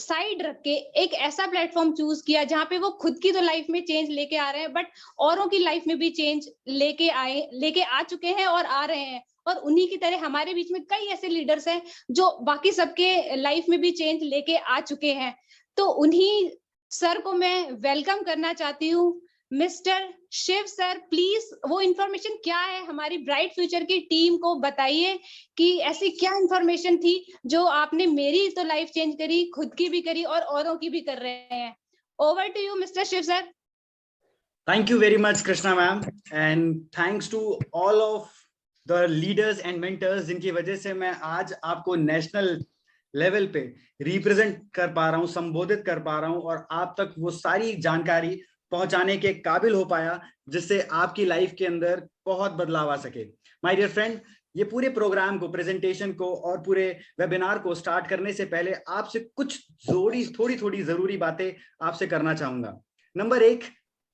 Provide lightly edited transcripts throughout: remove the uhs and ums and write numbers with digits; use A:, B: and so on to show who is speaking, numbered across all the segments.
A: Side रख के एक ऐसा प्लेटफॉर्म चूज किया जहाँ पे वो खुद की तो लाइफ में चेंज लेके आ रहे हैं, बट औरों की लाइफ में भी चेंज लेके आ चुके हैं और आ रहे हैं। और उन्हीं की तरह हमारे बीच में कई ऐसे लीडर्स हैं जो बाकी सबके लाइफ में भी चेंज लेके आ चुके हैं। तो उन्हीं सर को मैं वेलकम करना चाहती हूँ। मिस्टर शिव सर, प्लीज वो इंफॉर्मेशन क्या है हमारी ब्राइट फ्यूचर की टीम को बताइए कि ऐसी क्या इंफॉर्मेशन थी जो आपने मेरी तो लाइफ चेंज करी, खुद की भी करी और औरों की भी कर रहे हैं। Over to you mister Shiv sir.
B: Thank you very much, Krishna ma'am, and thanks to all of the leaders and mentors जिनकी वजह से मैं आज आपको नेशनल लेवल पे रिप्रेजेंट कर पा रहा हूँ, संबोधित कर पा रहा हूँ और आप तक वो सारी जानकारी पहुंचाने के काबिल हो पाया जिससे आपकी लाइफ के अंदर बहुत बदलाव आ सके। माय डियर फ्रेंड, ये पूरे प्रोग्राम को, प्रेजेंटेशन को और पूरे वेबिनार को स्टार्ट करने से पहले आपसे कुछ थोड़ी थोड़ी जरूरी बातें आपसे करना चाहूंगा। नंबर एक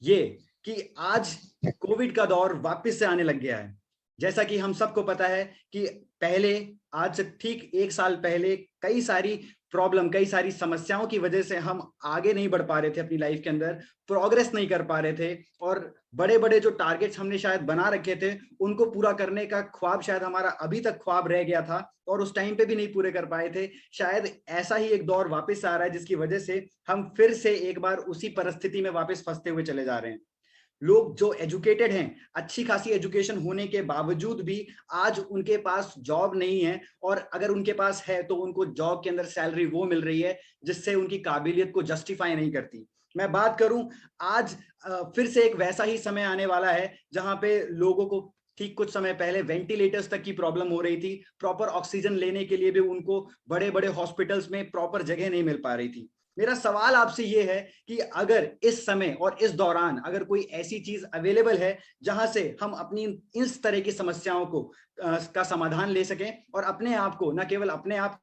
B: ये कि आज कोविड का दौर वापस से आने लग गया है। जैसा कि हम सबको पता है कि पहले, आज से ठीक 1 साल पहले कई सारी प्रॉब्लम, कई सारी समस्याओं की वजह से हम आगे नहीं बढ़ पा रहे थे, अपनी लाइफ के अंदर प्रोग्रेस नहीं कर पा रहे थे और बड़े बड़े जो टारगेट्स हमने शायद बना रखे थे उनको पूरा करने का ख्वाब शायद हमारा अभी तक ख्वाब रह गया था और उस टाइम पे भी नहीं पूरे कर पाए थे। शायद ऐसा ही एक दौर वापस आ रहा है जिसकी वजह से हम फिर से एक बार उसी परिस्थिति में वापस फंसते हुए चले जा रहे हैं। लोग जो एजुकेटेड हैं, अच्छी खासी एजुकेशन होने के बावजूद भी आज उनके पास जॉब नहीं है और अगर उनके पास है तो उनको जॉब के अंदर सैलरी वो मिल रही है जिससे उनकी काबिलियत को जस्टिफाई नहीं करती। मैं बात करूं, आज फिर से एक वैसा ही समय आने वाला है जहां पे लोगों को ठीक कुछ समय पहले वेंटिलेटर्स तक की प्रॉब्लम हो रही थी, प्रॉपर ऑक्सीजन लेने के लिए भी उनको बड़े बड़े हॉस्पिटल्स में प्रॉपर जगह नहीं मिल पा रही थी। मेरा सवाल आपसे ये है कि अगर इस समय और इस दौरान अगर कोई ऐसी चीज अवेलेबल है जहां से हम अपनी इस तरह की समस्याओं को का समाधान ले सकें और अपने आप को, न केवल अपने आप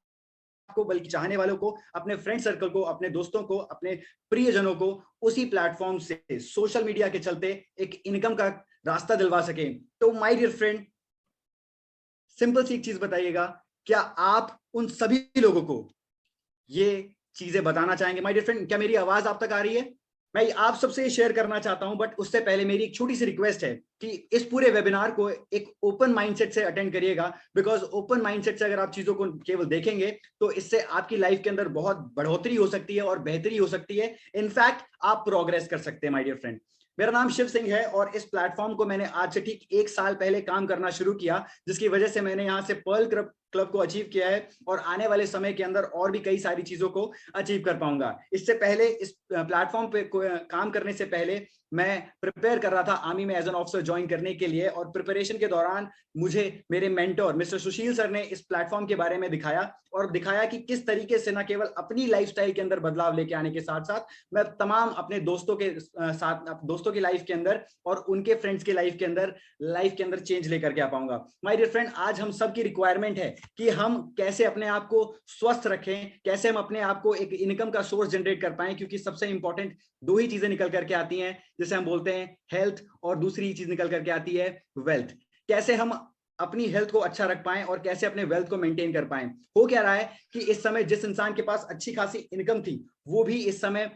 B: को बल्कि चाहने वालों को, अपने फ्रेंड सर्कल को, अपने दोस्तों को, अपने प्रियजनों को उसी प्लेटफॉर्म से, सोशल मीडिया के चलते एक इनकम का रास्ता दिलवा सकें, तो माय डियर फ्रेंड, सिंपल सी एक चीज बताइएगा, क्या आप उन सभी लोगों को ये चीजें बताना चाहेंगे? माय डियर फ्रेंड, क्या मेरी आवाज आप तक आ रही है? मैं आप सबसे शेयर करना चाहता हूं, बट उससे पहले मेरी एक छोटी सी रिक्वेस्ट है कि इस पूरे वेबिनार को एक ओपन माइंडसेट से अटेंड करिएगा, बिकॉज ओपन माइंडसेट से अगर आप चीजों को केवल देखेंगे तो इससे आपकी लाइफ के अंदर बहुत बढ़ोतरी हो सकती है और बेहतरी हो सकती है। इनफैक्ट आप प्रोग्रेस कर सकते हैं। माय डियर फ्रेंड, मेरा नाम शिव सिंह है और इस प्लेटफॉर्म को मैंने आज से ठीक 1 साल पहले काम करना शुरू किया, जिसकी वजह से मैंने यहाँ से पर्ल क्लब को अचीव किया है और आने वाले समय के अंदर और भी कई सारी चीजों को अचीव कर पाऊंगा। इससे पहले, इस प्लेटफॉर्म पे काम करने से पहले मैं प्रिपेयर कर रहा था आर्मी में एज एन ऑफिसर ज्वाइन करने के लिए और प्रिपरेशन के दौरान मुझे मेरे मेंटोर मिस्टर सुशील सर ने इस प्लेटफॉर्म के बारे में दिखाया कि किस तरीके से न केवल अपनी लाइफस्टाइल के अंदर बदलाव लेके आने के साथ साथ मैं तमाम अपने दोस्तों के साथ, दोस्तों की लाइफ के अंदर और उनके फ्रेंड्स की लाइफ के अंदर चेंज लेकर के आ पाऊंगा। माय डियर फ्रेंड, आज हम सब की रिक्वायरमेंट है कि हम कैसे अपने आप को स्वस्थ रखें, कैसे हम अपने आप को एक इनकम का सोर्स जनरेट कर पाएं, क्योंकि सबसे इंपॉर्टेंट 2 ही चीजें निकल करके आती हैं, जिसे हम बोलते हैं हेल्थ, और दूसरी चीज निकल करके आती है वेल्थ। कैसे हम अपनी हेल्थ को अच्छा रख पाएं और कैसे अपने वेल्थ को मेंटेन कर पाएं। हो क्या रहा है कि इस समय जिस इंसान के पास अच्छी खासी इनकम थी वो भी इस समय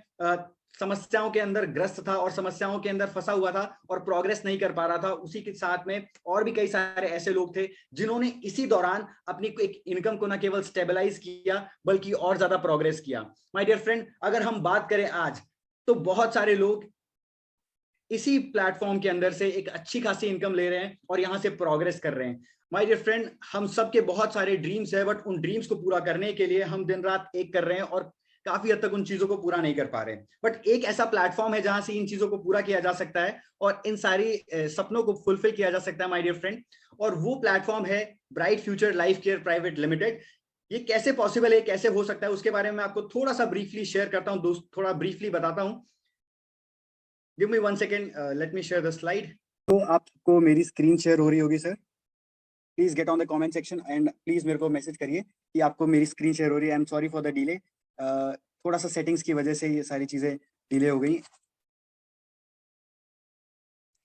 B: समस्याओं के अंदर ग्रस्त था और समस्याओं के अंदर फंसा हुआ था और प्रोग्रेस नहीं कर पा रहा था। उसी के साथ में और भी कई सारे ऐसे लोग थे जिन्होंने इसी दौरान अपनी एक इनकम को न केवल स्टेबलाइज किया बल्कि और ज्यादा प्रोग्रेस किया। माय डियर फ्रेंड, अगर हम बात करें आज, तो बहुत सारे लोग इसी प्लेटफॉर्म के अंदर से एक अच्छी खासी इनकम ले रहे हैं और यहां से प्रोग्रेस कर रहे हैं। माय डियर फ्रेंड, हम सबके बहुत सारे ड्रीम्स है, बट उन ड्रीम्स को पूरा करने के लिए हम दिन रात एक कर रहे हैं और काफी हद तक उन चीजों को पूरा नहीं कर पा रहे। बट एक ऐसा प्लेटफॉर्म है जहां से इन चीजों को पूरा किया जा सकता है और इन सारी सपनों को फुलफिल किया जा सकता है माय डियर फ्रेंड, और वो प्लेटफॉर्म है bright future life care private limited. ये कैसे पॉसिबल है, कैसे हो सकता है, उसके बारे में आपको थोड़ा सा ब्रीफली शेयर करता हूं दोस्त, थोड़ा ब्रीफली बताता हूं। Give me 1 second, let me share the slide. तो आपको मेरी स्क्रीन शेयर हो रही होगी sir? Please get on the comment section and please मेरे को मैसेज करिए कि आपको मेरी स्क्रीन शेयर हो रही है। I am sorry for the delay, थोड़ा सा सेटिंग्स की वजह से ये सारी चीजें डिले हो गई।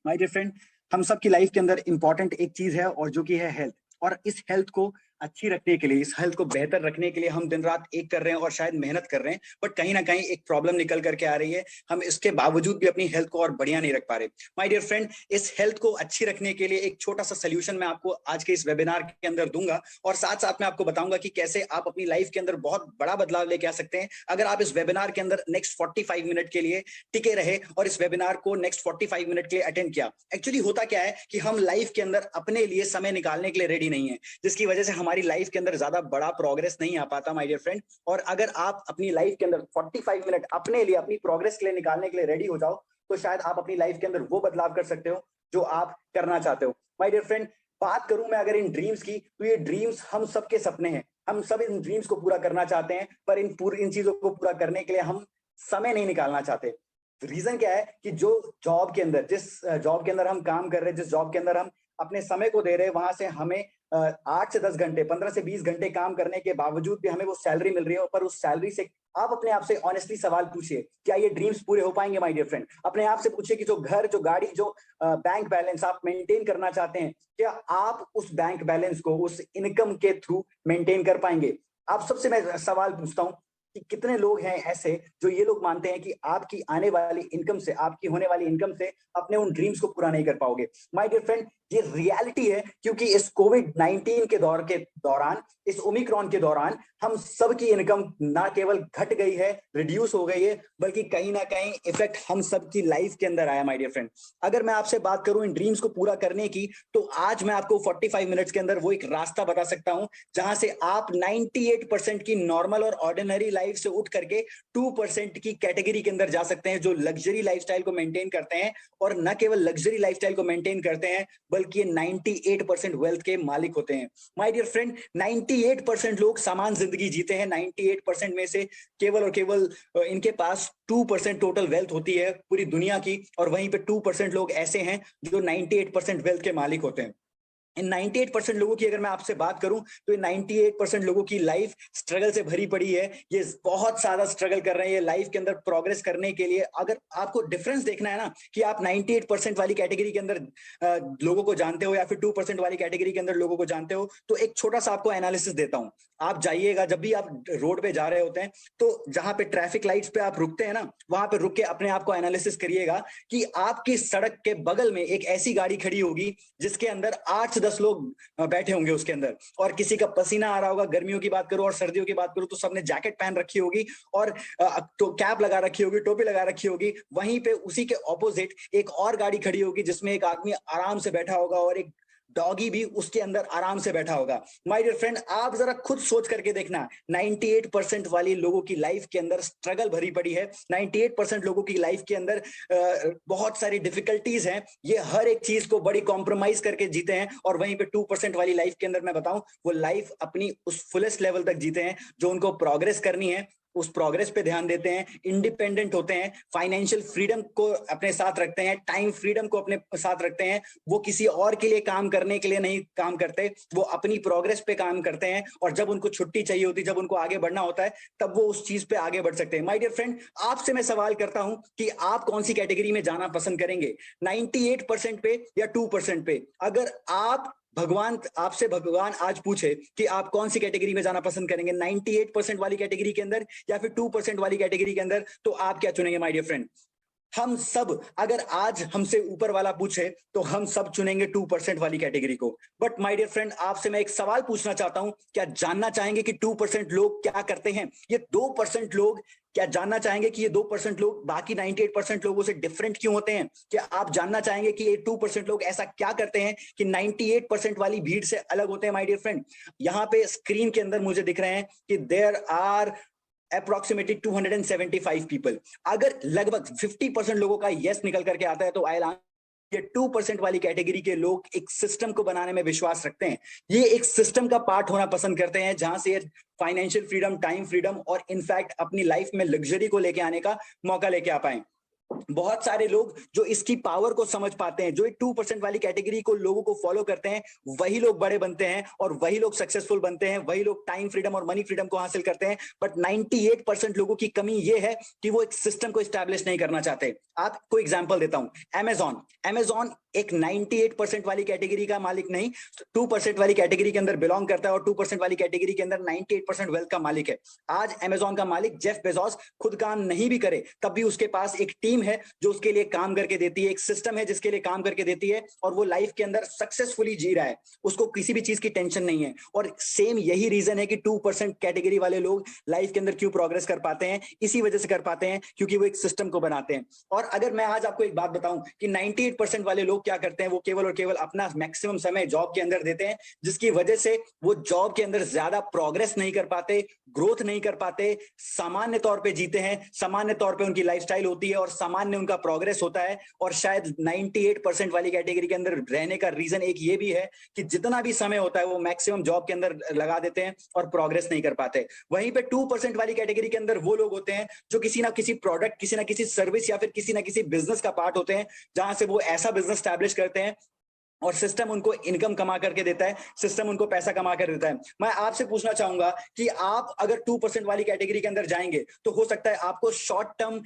B: माय डियर फ्रेंड, हम सब की लाइफ के अंदर इंपॉर्टेंट एक चीज है और जो कि है हेल्थ, और इस हेल्थ को अच्छी रखने के लिए, इस हेल्थ को बेहतर रखने के लिए हम दिन रात एक कर रहे हैं और शायद मेहनत कर रहे हैं, बट कहीं ना कहीं एक प्रॉब्लम निकल करके आ रही है, हम इसके बावजूद भी अपनी हेल्थ को और बढ़िया नहीं रख पा रहे। माय डियर फ्रेंड, इस हेल्थ को अच्छी रखने के लिए एक छोटा सा सोल्यूशन मैं आपको आज के इस वेबिनार के अंदर दूंगा, और साथ साथ मैं आपको बताऊंगा कि कैसे आप अपनी लाइफ के अंदर बहुत बड़ा बदलाव लेके आ सकते हैं अगर आप इस वेबिनार के अंदर नेक्स्ट 45 मिनट के लिए टिके रहे और इस वेबिनार को नेक्स्ट 45 मिनट के लिए अटेंड किया। एक्चुअली होता क्या है कि हम लाइफ के अंदर अपने लिए समय निकालने के लिए रेडी नहीं है, जिसकी वजह से हमारी लाइफ के अंदर ज्यादा बड़ा प्रोग्रेस नहीं आ पाता माय डियर फ्रेंड। और अगर आप अपनी लाइफ के अंदर 45 मिनट अपने लिए, अपनी प्रोग्रेस के लिए निकालने के लिए रेडी हो जाओ, तो शायद आप अपनी लाइफ के अंदर वो बदलाव कर सकते हो जो आप करना चाहते हो। माय डियर फ्रेंड, बात करूं मैं अगर इन ड्रीम्स की, तो ये ड्रीम्स हम सबके सपने हैं, हम सब इन ड्रीम्स को पूरा करना चाहते हैं, पर इन चीजों को पूरा करने के लिए हम समय नहीं निकालना चाहते। रीजन क्या है कि जो जॉब के अंदर, जिस जॉब के अंदर हम काम कर रहे हैं, जिस जॉब के अंदर हम अपने समय को दे रहे हैं, वहां से हमें 8 से 10 घंटे, 15 से 20 घंटे काम करने के बावजूद भी हमें वो सैलरी मिल रही है, पर उस सैलरी से आप अपने आप से ऑनेस्टली सवाल पूछिए, क्या ये ड्रीम्स पूरे हो पाएंगे माय डियर फ्रेंड? अपने आप से पूछिए कि जो घर, जो गाड़ी, जो बैंक बैलेंस आप मेंटेन करना चाहते हैं, क्या आप उस बैंक बैलेंस को उस इनकम के थ्रू मेंटेन कर पाएंगे? आप सबसे मैं सवाल पूछता हूँ कि कितने लोग हैं ऐसे जो ये लोग मानते हैं कि आपकी आने वाली इनकम से, आपकी होने वाली इनकम से अपने उन ड्रीम्स को पूरा नहीं कर पाओगे? माय डियर फ्रेंड, ये रियलिटी है, क्योंकि इस कोविड-19 के दौरान, इस ओमिक्रॉन के दौरान हम सबकी इनकम ना केवल घट गई है, रिड्यूस हो गई है, बल्कि कहीं ना कहीं इफेक्ट हम सबकी लाइफ के अंदर आया। माय डियर फ्रेंड, अगर मैं आपसे बात करूं इन ड्रीम्स को पूरा करने की, तो आज मैं आपको 45 मिनट्स के अंदर वो एक रास्ता बता सकता हूं जहां से आप 98% की नॉर्मल और ऑर्डिनरी लाइफ से उठ करके 2% की कैटेगरी के अंदर जा सकते हैं, जो लग्जरी लाइफस्टाइल को मेंटेन करते हैं, और न केवल लग्जरी लाइफस्टाइल को मेंटेन करते हैं बल्कि ये 98% वेल्थ के मालिक होते हैं। माय डियर फ्रेंड, 98% लोग समान जिंदगी जीते हैं, 98% में से केवल और केवल इनके पास 2% टोटल वेल्थ होती है पूरी दुनिया की, और वहीं पे 2% लोग ऐसे हैं जो 98% वेल्थ के मालिक होते हैं। इन 98% लोगों की अगर मैं आपसे बात करूं, तो 98% लोगों की लाइफ स्ट्रगल से भरी पड़ी है। ये बहुत ज्यादा स्ट्रगल कर रहे हैं ये लाइफ के अंदर प्रोग्रेस करने के लिए। अगर आपको डिफरेंस देखना है ना कि आप 98% वाली कैटेगरी के अंदर लोगों को जानते हो या फिर 2% वाली कैटेगरी के अंदर लोगों को जानते हो, तो एक छोटा सा आपको एनालिसिस देता हूं। आप जाइएगा, जब भी आप रोड पे जा रहे होते हैं, तो जहां पे ट्रैफिक लाइट्स पे आप रुकते हैं ना, वहां पे रुक के अपने आप को एनालिसिस करिएगा कि आपकी सड़क के बगल में एक ऐसी गाड़ी खड़ी होगी जिसके अंदर 8 से 10 लोग बैठे होंगे उसके अंदर, और किसी का पसीना आ रहा होगा। गर्मियों की बात करो और सर्दियों की बात करो तो सबने जैकेट पहन रखी होगी और तो कैप लगा रखी होगी, टोपी लगा रखी होगी। वहीं पे उसी के ऑपोजिट एक और गाड़ी खड़ी होगी जिसमें एक आदमी आराम से बैठा होगा और एक डॉगी भी उसके अंदर आराम से बैठा होगा। माय डियर फ्रेंड, आप जरा खुद सोच करके देखना, 98% वाली लोगों की लाइफ के अंदर स्ट्रगल भरी पड़ी है, 98% लोगों की लाइफ के अंदर बहुत सारी डिफिकल्टीज हैं, ये हर एक चीज को बड़ी कॉम्प्रोमाइज करके जीते हैं। और वहीं पे 2% वाली लाइफ के अंदर मैं बताऊं, वो लाइफ अपनी उस फुलेस्ट लेवल तक जीते हैं जो उनको प्रोग्रेस करनी है, उस प्रोग्रेस पे ध्यान देते हैं, इंडिपेंडेंट होते हैं, फाइनेंशियल फ्रीडम को अपने साथ रखते हैं, टाइम फ्रीडम को अपने साथ रखते हैं। वो किसी और के लिए काम करने के लिए नहीं काम करते, वो अपनी प्रोग्रेस पे काम करते हैं, और जब उनको छुट्टी चाहिए होती, जब उनको आगे बढ़ना होता है, तब वो उस चीज पे आगे बढ़ सकते हैं। माय डियर फ्रेंड, आपसे मैं सवाल करता हूं कि आप कौन सी कैटेगरी में जाना पसंद करेंगे, 98% पे या 2% पे? अगर भगवान आज पूछे कि आप कौन सी कैटेगरी में जाना पसंद करेंगे, 98% वाली कैटेगरी के अंदर या फिर 2% वाली कैटेगरी के अंदर, तो आप क्या चुनेंगे माय डियर फ्रेंड? हम सब, अगर आज हमसे ऊपर वाला पूछे तो हम सब चुनेंगे 2% वाली कैटेगरी को। बट माय डियर फ्रेंड, आपसे मैं एक सवाल पूछना चाहता हूं, क्या जानना चाहेंगे कि 2% लोग क्या करते हैं? ये 2% लोग क्या जानना चाहेंगे कि ये 2% लोग बाकी 98% लोगों से डिफरेंट क्यों होते हैं? क्या आप जानना चाहेंगे कि ये 2% लोग ऐसा क्या करते हैं कि 98% वाली भीड़ से अलग होते हैं? माय डियर फ्रेंड, यहाँ पे स्क्रीन के अंदर मुझे दिख रहे हैं कि देयर आर approximately 275 people। अगर लगभग 50% लोगों का यस निकल करके आता है, तो आई ये 2% वाली कैटेगरी के लोग एक सिस्टम को बनाने में विश्वास रखते हैं, ये एक सिस्टम का पार्ट होना पसंद करते हैं जहां से फाइनेंशियल फ्रीडम, टाइम फ्रीडम और इनफैक्ट अपनी लाइफ में लग्जरी को लेके आने का मौका लेके आ पाए। बहुत सारे लोग जो इसकी पावर को समझ पाते हैं, जो 2% वाली कैटेगरी को लोगों को फॉलो करते हैं, वही लोग बड़े बनते हैं और वही लोग सक्सेसफुल बनते हैं, वही लोग टाइम फ्रीडम और मनी फ्रीडम को हासिल करते हैं। बट 98% लोगों की कमी यह है कि वो एक सिस्टम को एस्टैब्लिश नहीं करना चाहते। आपको एग्जांपल देता हूं, अमेज़न एक 98% वाली कैटेगरी का मालिक नहीं, 2% वाली कैटेगरी के अंदर बिलोंग करता है और 2% वाली कैटेगरी के अंदर 98% वेल्थ का मालिक है। आज अमेजॉन का मालिक जेफ बेजोस खुद काम नहीं भी करे तब भी उसके पास एक टीम है जो उसके लिए काम करके देती है, एक सिस्टम है जिसके लिए काम करके देती है, और वो लाइफ के अंदर सक्सेसफुली जी रहा है, उसको किसी भी चीज की टेंशन नहीं है। और सेम यही रीजन है कि 2% कैटेगरी वाले लोग लाइफ के अंदर क्यों प्रोग्रेस कर पाते हैं, इसी वजह से कर पाते हैं क्योंकि वो एक सिस्टम को बनाते हैं। और अगर मैं आज आपको एक बात बताऊं कि 98% वाले लोग क्या करते हैं, वो केवल और केवल अपना मैक्सिमम समय जॉब के अंदर देते हैं, जिसकी वजह से वो जॉब के अंदर ज्यादा प्रोग्रेस नहीं कर पाते, ग्रोथ नहीं कर पाते, सामान्य तौर पे जीते हैं, सामान्य तौर पे उनकी लाइफस्टाइल होती है और सामान्य उनका प्रोग्रेस होता है। और शायद 98% वाली कैटेगरी के अंदर रहने का रीजन एक ये भी है कि जितना भी समय होता है वो मैक्सिमम जॉब के अंदर लगा देते हैं और प्रोग्रेस नहीं कर पाते। वहीं पे 2% वाली कैटेगरी के अंदर वो लोग होते हैं जो किसी ना किसी प्रोडक्ट, किसी ना किसी सर्विस या फिर किसी ना किसी बिजनेस का पार्ट होते हैं, जहां से वो ऐसा बिजनेस स्टैब्लिश करते हैं और सिस्टम उनको इनकम कमा करके देता है, सिस्टम उनको पैसा कमा कर देता है। मैं आपसे पूछना चाहूंगा कि आप अगर 2% वाली कैटेगरी के अंदर जाएंगे तो हो सकता है आपको शॉर्ट टर्म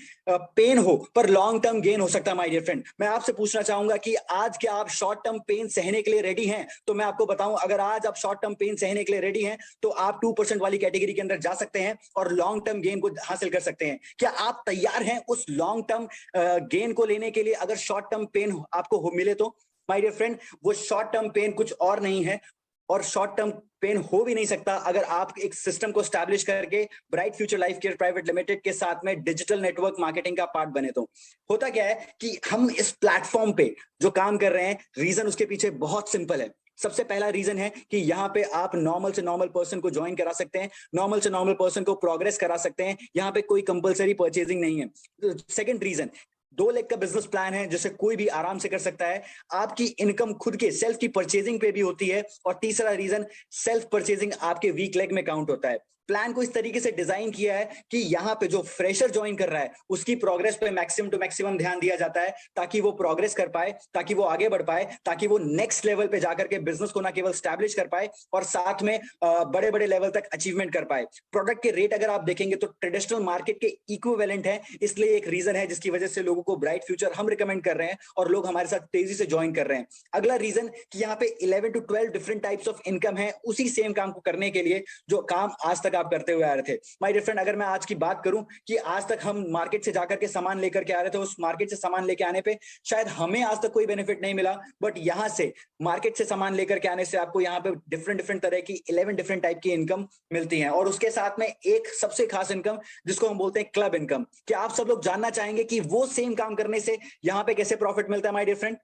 B: पेन हो पर लॉन्ग टर्म गेन हो सकता है माय डियर फ्रेंड। मैं आपसे पूछना चाहूंगा कि आज क्या आप शॉर्ट टर्म पेन सहने के लिए रेडी हैं? तो मैं आपको बताऊं, अगर आज आप शॉर्ट टर्म पेन सहने के लिए रेडी हैं तो आप 2% वाली कैटेगरी के अंदर जा सकते हैं और लॉन्ग टर्म गेन को हासिल कर सकते हैं। क्या आप तैयार हैं उस लॉन्ग टर्म गेन को लेने के लिए अगर शॉर्ट टर्म पेन आपको मिले तो? माय डियर फ्रेंड, वो शॉर्ट टर्म पेन कुछ और नहीं है और शॉर्ट टर्म पेन हो भी नहीं सकता अगर आप एक सिस्टम को स्टैब्लिश करके bright future life care private limited के साथ में डिजिटल नेटवर्क मार्केटिंग का पार्ट बने। तो होता क्या है कि हम इस प्लेटफॉर्म पे जो काम कर रहे हैं, रीजन उसके पीछे बहुत सिंपल है। सबसे पहला रीजन है कि यहाँ पे आप नॉर्मल से नॉर्मल पर्सन को ज्वाइन करा सकते हैं, नॉर्मल से नॉर्मल पर्सन को प्रोग्रेस करा सकते हैं, यहाँ पे कोई कंपलसरी परचेजिंग नहीं है। सेकंड रीजन, 2 लाख का बिजनेस प्लान है जिसे कोई भी आराम से कर सकता है, आपकी इनकम खुद के सेल्फ की परचेजिंग पे भी होती है। और तीसरा रीजन, सेल्फ परचेजिंग आपके वीक लेग में काउंट होता है। प्लान को इस तरीके से डिजाइन किया है कि यहाँ पे जो फ्रेशर ज्वाइन कर रहा है उसकी प्रोग्रेस पे मैक्सिमम टू मैक्सिमम ध्यान दिया जाता है ताकि वो प्रोग्रेस कर पाए, ताकि वो आगे बढ़ पाए, ताकि वो नेक्स्ट लेवल पे जाकर के बिजनेस को ना केवल स्टैब्लिश कर पाए और साथ में बड़े बड़े लेवल तक अचीवमेंट कर पाए। प्रोडक्ट के रेट अगर आप देखेंगे तो ट्रेडिशनल मार्केट के इक्विवेलेंट है, इसलिए एक रीजन है जिसकी वजह से लोगों को ब्राइट फ्यूचर हम रिकमेंड कर रहे हैं और लोग हमारे साथ तेजी से ज्वाइन कर रहे हैं। अगला रीजन कि यहाँ पे 11 to 12 different types of income है उसी सेम काम को करने के लिए जो काम आज तक आप करते हुए आ रहे थे। माय डियर फ्रेंड, अगर मैं आज की बात करूं कि आज तक हम मार्केट से जाकर के सामान लेकर के आ रहे थे, उस मार्केट से सामान लेके आने पे शायद हमें आज तक कोई बेनिफिट नहीं मिला, बट यहां से मार्केट से सामान लेकर के आने से आपको यहाँ पे डिफरेंट डिफरेंट तरह की 11 डिफरेंट टाइप की इनकम मिलती है। और उसके साथ में एक सबसे खास इनकम जिसको हम बोलते हैं क्लब इनकम। क्या आप सब लोग जानना चाहेंगे कि वो सेम काम करने से यहाँ पे कैसे प्रॉफिट मिलता है माय डियर फ्रेंड?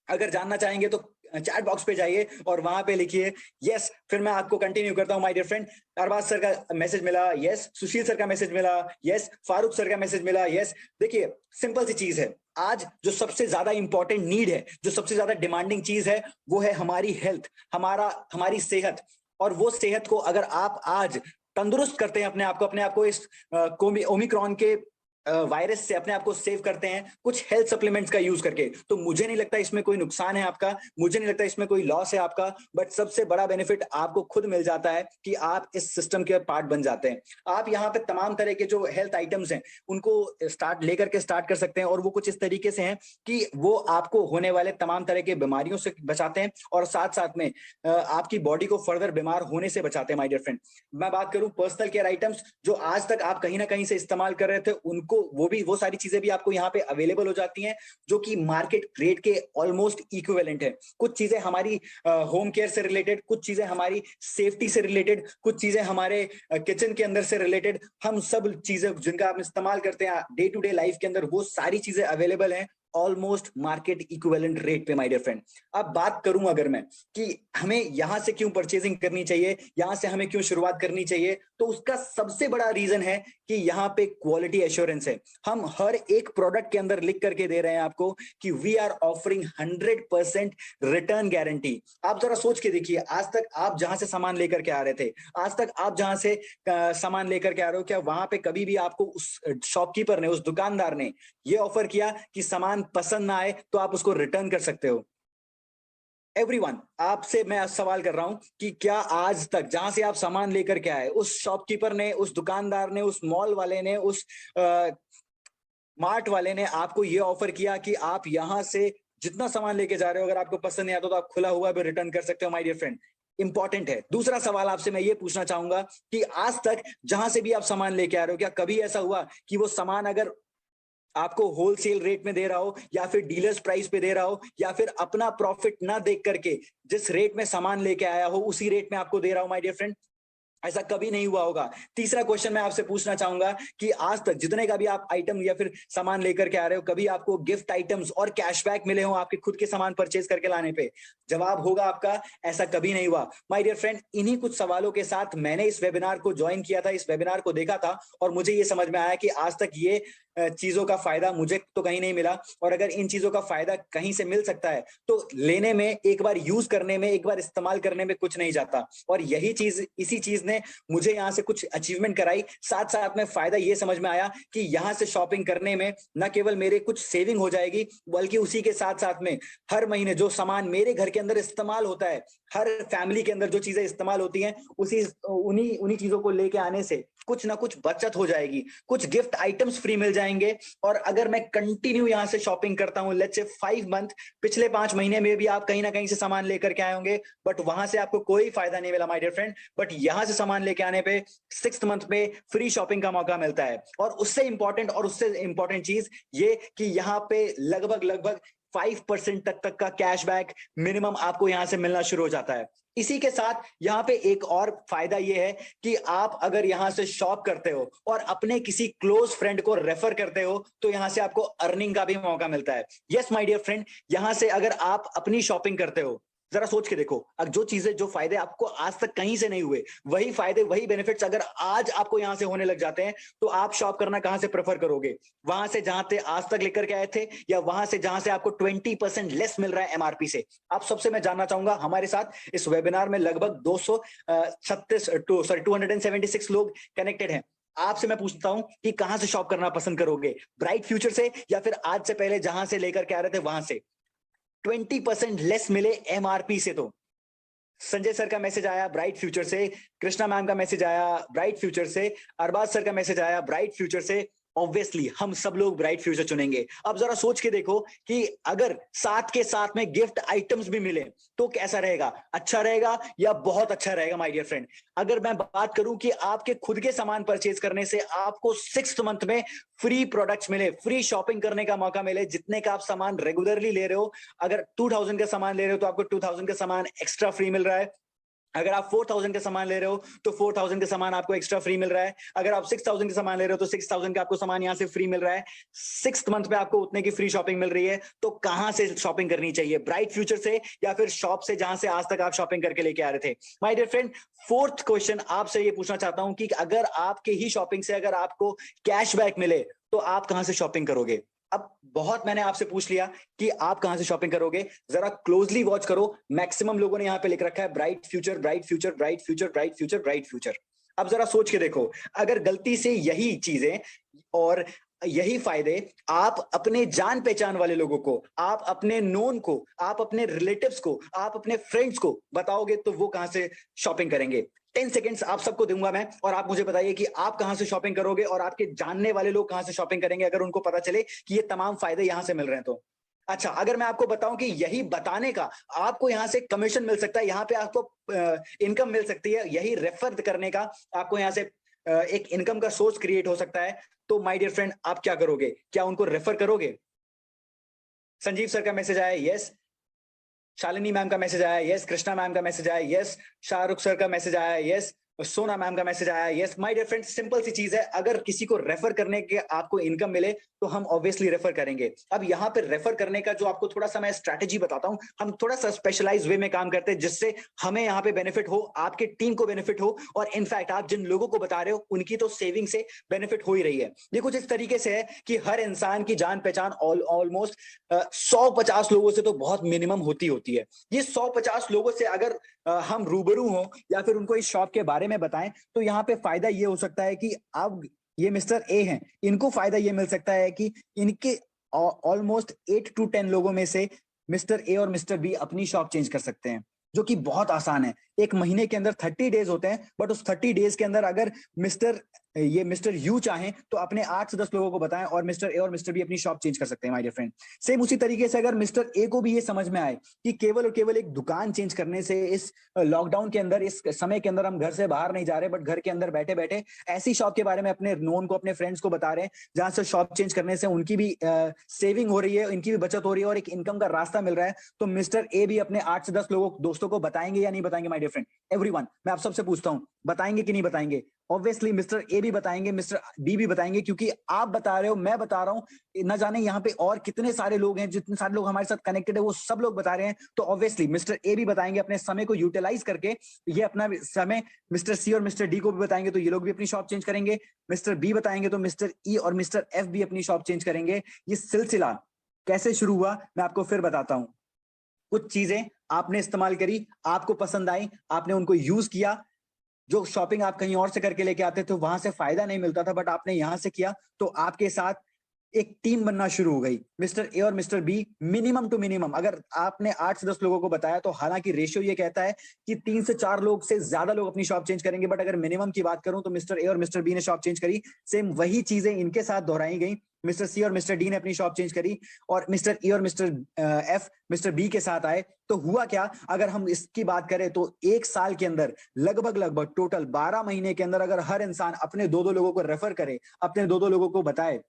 B: अगर जानना चाहेंगे तो चैट बॉक्स पे जाइए और वहां पे लिखिए यस। फिर मैं आपको कंटिन्यू करता हूं my dear friend. Arbaaz sir का मैसेज मिला, यस। सुशील सर का मैसेज मिला, यस। फारूक सर का मैसेज मिला, यस। देखिए सिंपल सी चीज है, आज जो सबसे ज्यादा इंपॉर्टेंट नीड है, जो सबसे ज्यादा डिमांडिंग चीज है, वो है हमारी हेल्थ, हमारी सेहत। और वो सेहत को अगर आप आज तंदुरुस्त करते हैं अपने आप को इस ओमिक्रॉन के वायरस से अपने आप को सेव करते हैं कुछ हेल्थ सप्लीमेंट्स का यूज करके, तो मुझे नहीं लगता इसमें कोई नुकसान है आपका, मुझे नहीं लगता इसमें कोई लॉस है आपका। बट सबसे बड़ा बेनिफिट आपको खुद मिल जाता है कि आप इस सिस्टम के पार्ट बन जाते हैं। आप यहाँ पे तमाम तरह के जो हेल्थ आइटम्स हैं उनको स्टार्ट कर सकते हैं और वो कुछ इस तरीके से हैं कि वो आपको होने वाले तमाम तरह के बीमारियों से बचाते हैं और साथ साथ में आपकी बॉडी को फर्दर बीमार होने से बचाते हैं माय डियर फ्रेंड। मैं बात करूं पर्सनल केयर आइटम्स जो आज तक आप कहीं ना कहीं से इस्तेमाल कर रहे थे, उनको वो सारी चीजें भी आपको यहाँ पे अवेलेबल हो जाती हैं जो कि मार्केट रेट के ऑलमोस्ट इक्विवेलेंट है। कुछ चीजें हमारी होम केयर से रिलेटेड, कुछ चीजें हमारी सेफ्टी से रिलेटेड, कुछ चीजें हमारे किचन के अंदर से रिलेटेड, हम सब चीजें जिनका आप इस्तेमाल करते हैं डे टू डे लाइफ के अंदर, वो सारी चीजें अवेलेबल हैं ऑलमोस्ट मार्केट इक्विवेलेंट रेट पे माय डियर फ्रेंड। अब बात करूं अगर मैं कि हमें यहां से क्यों परचेजिंग करनी चाहिए, यहां से हमें क्यों शुरुआत करनी चाहिए, तो उसका सबसे बड़ा रीजन है कि यहाँ पे क्वालिटी एश्योरेंस है। हम हर एक प्रोडक्ट के अंदर लिख करके दे रहे हैं आपको कि we are offering 100% return guarantee. आप जरा सोच के देखिए, आज तक आप जहां से सामान लेकर के आ रहे थे, आज तक आप जहां से सामान लेकर के आ रहे हो, क्या वहां पे कभी भी आपको उस शॉपकीपर ने, उस दुकानदार ने ये ऑफर किया कि सामान पसंद ना आए तो आप उसको रिटर्न कर सकते हो? एवरीवन, आपसे मैं सवाल कर रहा हूं कि क्या आज तक जहां से आप सामान लेकर के आए, उस शॉपकीपर ने, उस दुकानदार ने, उस मॉल वाले ने, उस मार्ट वाले ने आपको ये ऑफर किया कि आप यहां से
C: जितना सामान लेके जा रहे हो, अगर आपको पसंद नहीं आता तो आप खुला हुआ भी रिटर्न कर सकते हो माय डियर फ्रेंड। इंपॉर्टेंट है। दूसरा सवाल आपसे मैं ये पूछना चाहूंगा कि आज तक जहां से भी आप सामान लेके आ रहे हो, क्या कभी ऐसा हुआ कि वो सामान अगर आपको होलसेल रेट में दे रहा हो या फिर डीलर्स प्राइस पे दे रहा हो या फिर अपना प्रॉफिट ना देख करके जिस रेट में सामान लेके आया हो उसी रेट में आपको दे रहा हो माय डियर फ्रेंड? ऐसा कभी नहीं हुआ होगा। तीसरा क्वेश्चन मैं आपसे पूछना चाहूंगा कि आज तक जितने का भी आप आइटम या फिर सामान लेकर के आ रहे हो, कभी आपको गिफ्ट आइटम्स और कैशबैक मिले हो आपके खुद के सामान परचेज करके लाने पे? जवाब होगा आपका ऐसा कभी नहीं हुआ। माय डियर फ्रेंड, इन्हीं कुछ सवालों के साथ मैंने इस वेबिनार को ज्वाइन किया था, इस वेबिनार को देखा था और मुझे ये समझ में आया कि आज तक ये चीजों का फायदा मुझे तो कहीं नहीं मिला, और अगर इन चीजों का फायदा कहीं से मिल सकता है तो लेने में, एक बार यूज करने में, एक बार इस्तेमाल करने में कुछ नहीं जाता। और यही चीज, इसी चीज ने मुझे यहाँ से कुछ अचीवमेंट कराई। साथ साथ में फायदा ये समझ में आया कि यहाँ से शॉपिंग करने में न केवल मेरे कुछ सेविंग हो जाएगी, बल्कि उसी के साथ साथ में हर महीने जो सामान मेरे घर के अंदर इस्तेमाल होता है, हर फैमिली के अंदर जो चीजें इस्तेमाल होती हैं, उन्हीं चीजों को लेके आने से कुछ ना कुछ बचत हो जाएगी, कुछ गिफ्ट आइटम्स फ्री मिल जाएंगे। और अगर मैं कंटिन्यू यहाँ से शॉपिंग करता हूँ, लेट्स से 5 मंथ, पिछले 5 महीने में भी आप कहीं ना कहीं से सामान लेकर के आए होंगे, बट वहां से आपको कोई फायदा नहीं मिला माय डियर फ्रेंड, बट यहाँ से सामान लेके आने पे 6th मंथ में फ्री शॉपिंग का मौका मिलता है। और उससे इंपॉर्टेंट चीज ये कि यहाँ पे लगभग 5% तक का कैशबैक मिनिमम आपको यहां से मिलना शुरू हो जाता है। इसी के साथ यहाँ पे एक और फायदा ये है कि आप अगर यहां से शॉप करते हो और अपने किसी क्लोज फ्रेंड को रेफर करते हो तो यहां से आपको अर्निंग का भी मौका मिलता है। यस माय डियर फ्रेंड, यहां से अगर आप अपनी शॉपिंग करते हो, जरा सोच के देखो, अगर जो चीजें, जो फायदे आपको आज तक कहीं से नहीं हुए, वही फायदे, वही बेनिफिट्स अगर आज आपको यहां से होने लग जाते हैं, तो आप शॉप करना कहां से प्रेफर करोगे? वहां से जहां से आज तक लेकर के आए थे, या वहां से जहां से आपको 20% लेस मिल रहा है एमआरपी से? आप सबसे मैं जानना चाहूंगा, हमारे साथ इस वेबिनार में लगभग 276 लोग कनेक्टेड हैं। आपसे मैं पूछता हूं कि कहां से शॉप करना पसंद करोगे? ब्राइट फ्यूचर से या फिर आज से पहले जहां से लेकर के आ रहे थे वहां से? 20% लेस मिले एमआरपी से। तो संजय सर का मैसेज आया ब्राइट फ्यूचर से, कृष्णा मैम का मैसेज आया ब्राइट फ्यूचर से, अरबाज सर का मैसेज आया ब्राइट फ्यूचर से। ऑब्वियसली हम सब लोग ब्राइट फ्यूचर चुनेंगे। अब जरा सोच के देखो कि अगर साथ के साथ में गिफ्ट आइटम्स भी मिले तो कैसा रहेगा? अच्छा रहेगा या बहुत अच्छा रहेगा माय डियर फ्रेंड? अगर मैं बात करूं कि आपके खुद के सामान परचेज करने से आपको 6th मंथ में फ्री प्रोडक्ट्स मिले, फ्री शॉपिंग करने का मौका मिले, जितने का आप सामान रेगुलरली ले रहे हो, अगर 2000 का सामान ले रहे हो तो आपको 2000 का सामान एक्स्ट्रा फ्री मिल रहा है। अगर आप 4000 का सामान ले रहे हो तो 4000 का सामान आपको एक्स्ट्रा फ्री मिल रहा है। अगर आप 6000 का सामान ले रहे हो तो 6000 का आपको सामान यहां से फ्री मिल रहा है। 6th मंथ में आपको उतने की फ्री शॉपिंग मिल रही है। तो कहां से शॉपिंग करनी चाहिए? ब्राइट फ्यूचर से या फिर शॉप से जहां से आज तक आप शॉपिंग करके लेके आ रहे थे? My dear friend, 4th question आपसे ये पूछना चाहता हूं कि अगर आपके ही शॉपिंग से अगर आपको कैशबैक मिले तो आप कहां से शॉपिंग करोगे? अब बहुत मैंने आपसे पूछ लिया कि आप कहां से शॉपिंग करोगे, जरा क्लोजली वॉच करो। मैक्सिमम लोगों ने यहां पे लिख रखा है bright future, bright future, bright future, bright future, bright future. अब जरा सोच के देखो, अगर गलती से यही चीजें और यही फायदे आप अपने जान पहचान वाले लोगों को, आप अपने नोन को, आप अपने रिलेटिव्स को, आप अपने फ्रेंड्स को बताओगे तो वो कहां से शॉपिंग करेंगे? 10 सेकेंड्स आप सबको दूंगा मैं, और आप मुझे बताइए कि आप कहां से शॉपिंग करोगे और आपके जानने वाले लोग कहां से शॉपिंग करेंगे अगर उनको पता चले कि ये तमाम फायदे यहां से मिल रहे हैं तो। अच्छा, अगर मैं आपको बताऊं कि यही बताने का आपको यहां से कमीशन मिल सकता है, यहां पे आपको इनकम मिल सकती है, यही रेफर करने का आपको यहां से एक इनकम का सोर्स क्रिएट हो सकता है, तो माय डियर फ्रेंड आप क्या करोगे? क्या उनको रेफर करोगे? संजीव सर का मैसेज आया यस, शालिनी मैम का मैसेज आया यस, कृष्णा मैम का मैसेज आया यस, शाहरुख सर का मैसेज आया यस, सोना मैम का मैसेज आया yes. My dear friends, simple सी चीज है, अगर किसी को रेफर करने के आपको इनकम मिले तो हम ऑब्वियसली रेफर करेंगे। अब यहाँ पे रेफर करने का जो आपको थोड़ा सा मैं स्ट्रैटेजी बताता हूँ, हम थोड़ा सा स्पेशलाइज वे में काम करते हैं जिससे हमें यहाँ पे बेनिफिट हो, आपके टीम को बेनिफिट हो, और इनफैक्ट आप जिन लोगों को बता रहे हो उनकी तो सेविंग से बेनिफिट हो ही रही है। ये कुछ इस तरीके से है कि हर इंसान की जान पहचान ऑलमोस्ट 150 लोगों से तो बहुत मिनिमम होती है। ये 150 लोगों से अगर हम रूबरू हो या फिर उनको इस शॉप के बारे में बताएं तो यहाँ पे फायदा ये हो सकता है कि अब ये मिस्टर ए हैं, इनको फायदा ये मिल सकता है कि इनके ऑलमोस्ट 8 to 10 लोगों में से मिस्टर ए और मिस्टर बी अपनी शॉप चेंज कर सकते हैं, जो कि बहुत आसान है। एक महीने के अंदर 30 डेज होते हैं, बट उस 30 डेज के अंदर अगर मिस्टर यू चाहें तो अपने 8 से 10 लोगों को बताएं और मिस्टर ए और मिस्टर बी अपनी शॉप चेंज कर सकते हैं माय डियर फ्रेंड। सेम उसी तरीके से अगर मिस्टर ए को भी ये समझ में आए कि केवल और केवल एक दुकान चेंज करने से, इस लॉकडाउन के अंदर, इस समय के अंदर हम घर से बाहर नहीं जा रहे, बट घर के अंदर बैठे बैठे ऐसी शॉप के बारे में अपने नोन को, अपने फ्रेंड्स को बता रहे हैं जहां से शॉप चेंज करने से उनकी भी सेविंग हो रही है, इनकी भी बचत हो रही है और एक इनकम का रास्ता मिल रहा है, तो मिस्टर ए भी अपने 8 से 10 लोगों दोस्तों को बताएंगे या नहीं बताएंगे माय डियर फ्रेंड? एवरीवन, मैं आप सबसे पूछता हूं, बताएंगे कि नहीं बताएंगे? ऑब्वियसली मिस्टर ए भी बताएंगे, मिस्टर बी भी बताएंगे, क्योंकि आप बता रहे हो, मैं बता रहा हूं, न जाने यहाँ पे और कितने सारे लोग हैं, जितने सारे लोग हमारे साथ कनेक्टेड है वो सब लोग बता रहे हैं, तो ऑब्वियसली मिस्टर ए भी बताएंगे अपने समय को यूटिलाइज करके, ये अपना समय मिस्टर सी और मिस्टर डी को भी बताएंगे तो ये लोग भी अपनी शॉप चेंज करेंगे, मिस्टर बी बताएंगे तो मिस्टर ई और मिस्टर एफ भी अपनी शॉप चेंज करेंगे। ये सिलसिला कैसे शुरू हुआ मैं आपको फिर बताता हूं। कुछ चीजें आपने इस्तेमाल करी, आपको पसंद आई, आपने उनको यूज किया, जो शॉपिंग आप कहीं और से करके लेके आते थे वहां से फायदा नहीं मिलता था, बट आपने यहां से किया तो आपके साथ एक टीम बनना शुरू हो गई। मिस्टर ए और mister B minimum to minimum, अगर आपने 8 से 10 लोगों को बताया तो हालांकि रेशियो ये कहता है कि 3 से 4 लोग से ज्यादा लोग अपनी शॉप चेंज करेंगे, बट अगर मिनिमम की बात करूं तो मिस्टर ए और मिस्टर बी ने शॉप चेंज करी, सेम वही चीजें इनके साथ दोहराई गई, मिस्टर सी और मिस्टर डी ने अपनी शॉप चेंज करी और मिस्टर ई और मिस्टर एफ मिस्टर बी के साथ आए, तो हुआ क्या? अगर हम इसकी बात करें तो एक साल के अंदर लगभग टोटल 12 महीने के अंदर अगर हर इंसान अपने 2-2 लोगों को रेफर करे, अपने 2-2 लोगों को बताए,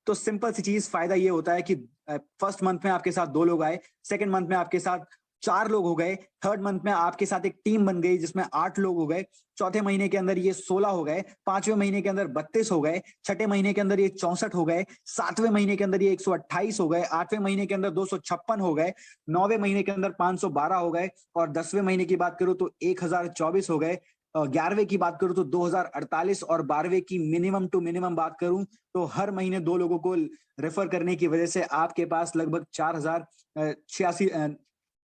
C: तो सिंपल सी चीज फायदा ये होता है कि फर्स्ट मंथ में आपके साथ 2 लोग आए, सेकंड मंथ में आपके साथ 4 लोग हो गए, थर्ड मंथ में आपके साथ एक टीम बन गई जिसमें 8 लोग हो गए, चौथे महीने के अंदर ये 16 हो गए, पांचवें महीने के अंदर 32 हो गए, छठे महीने के अंदर ये 64 हो गए, सातवें महीने के अंदर ये 128 हो गए, आठवें महीने के अंदर 256 हो गए, नौवें महीने के अंदर 512 हो गए और 10वें महीने की बात करूं तो 1024 हो गए, 11वें की बात करूं तो 2048 और 12वें की मिनिमम टू मिनिमम बात करूं तो हर महीने 2 लोगों को रेफर करने की वजह से आपके पास लगभग 4086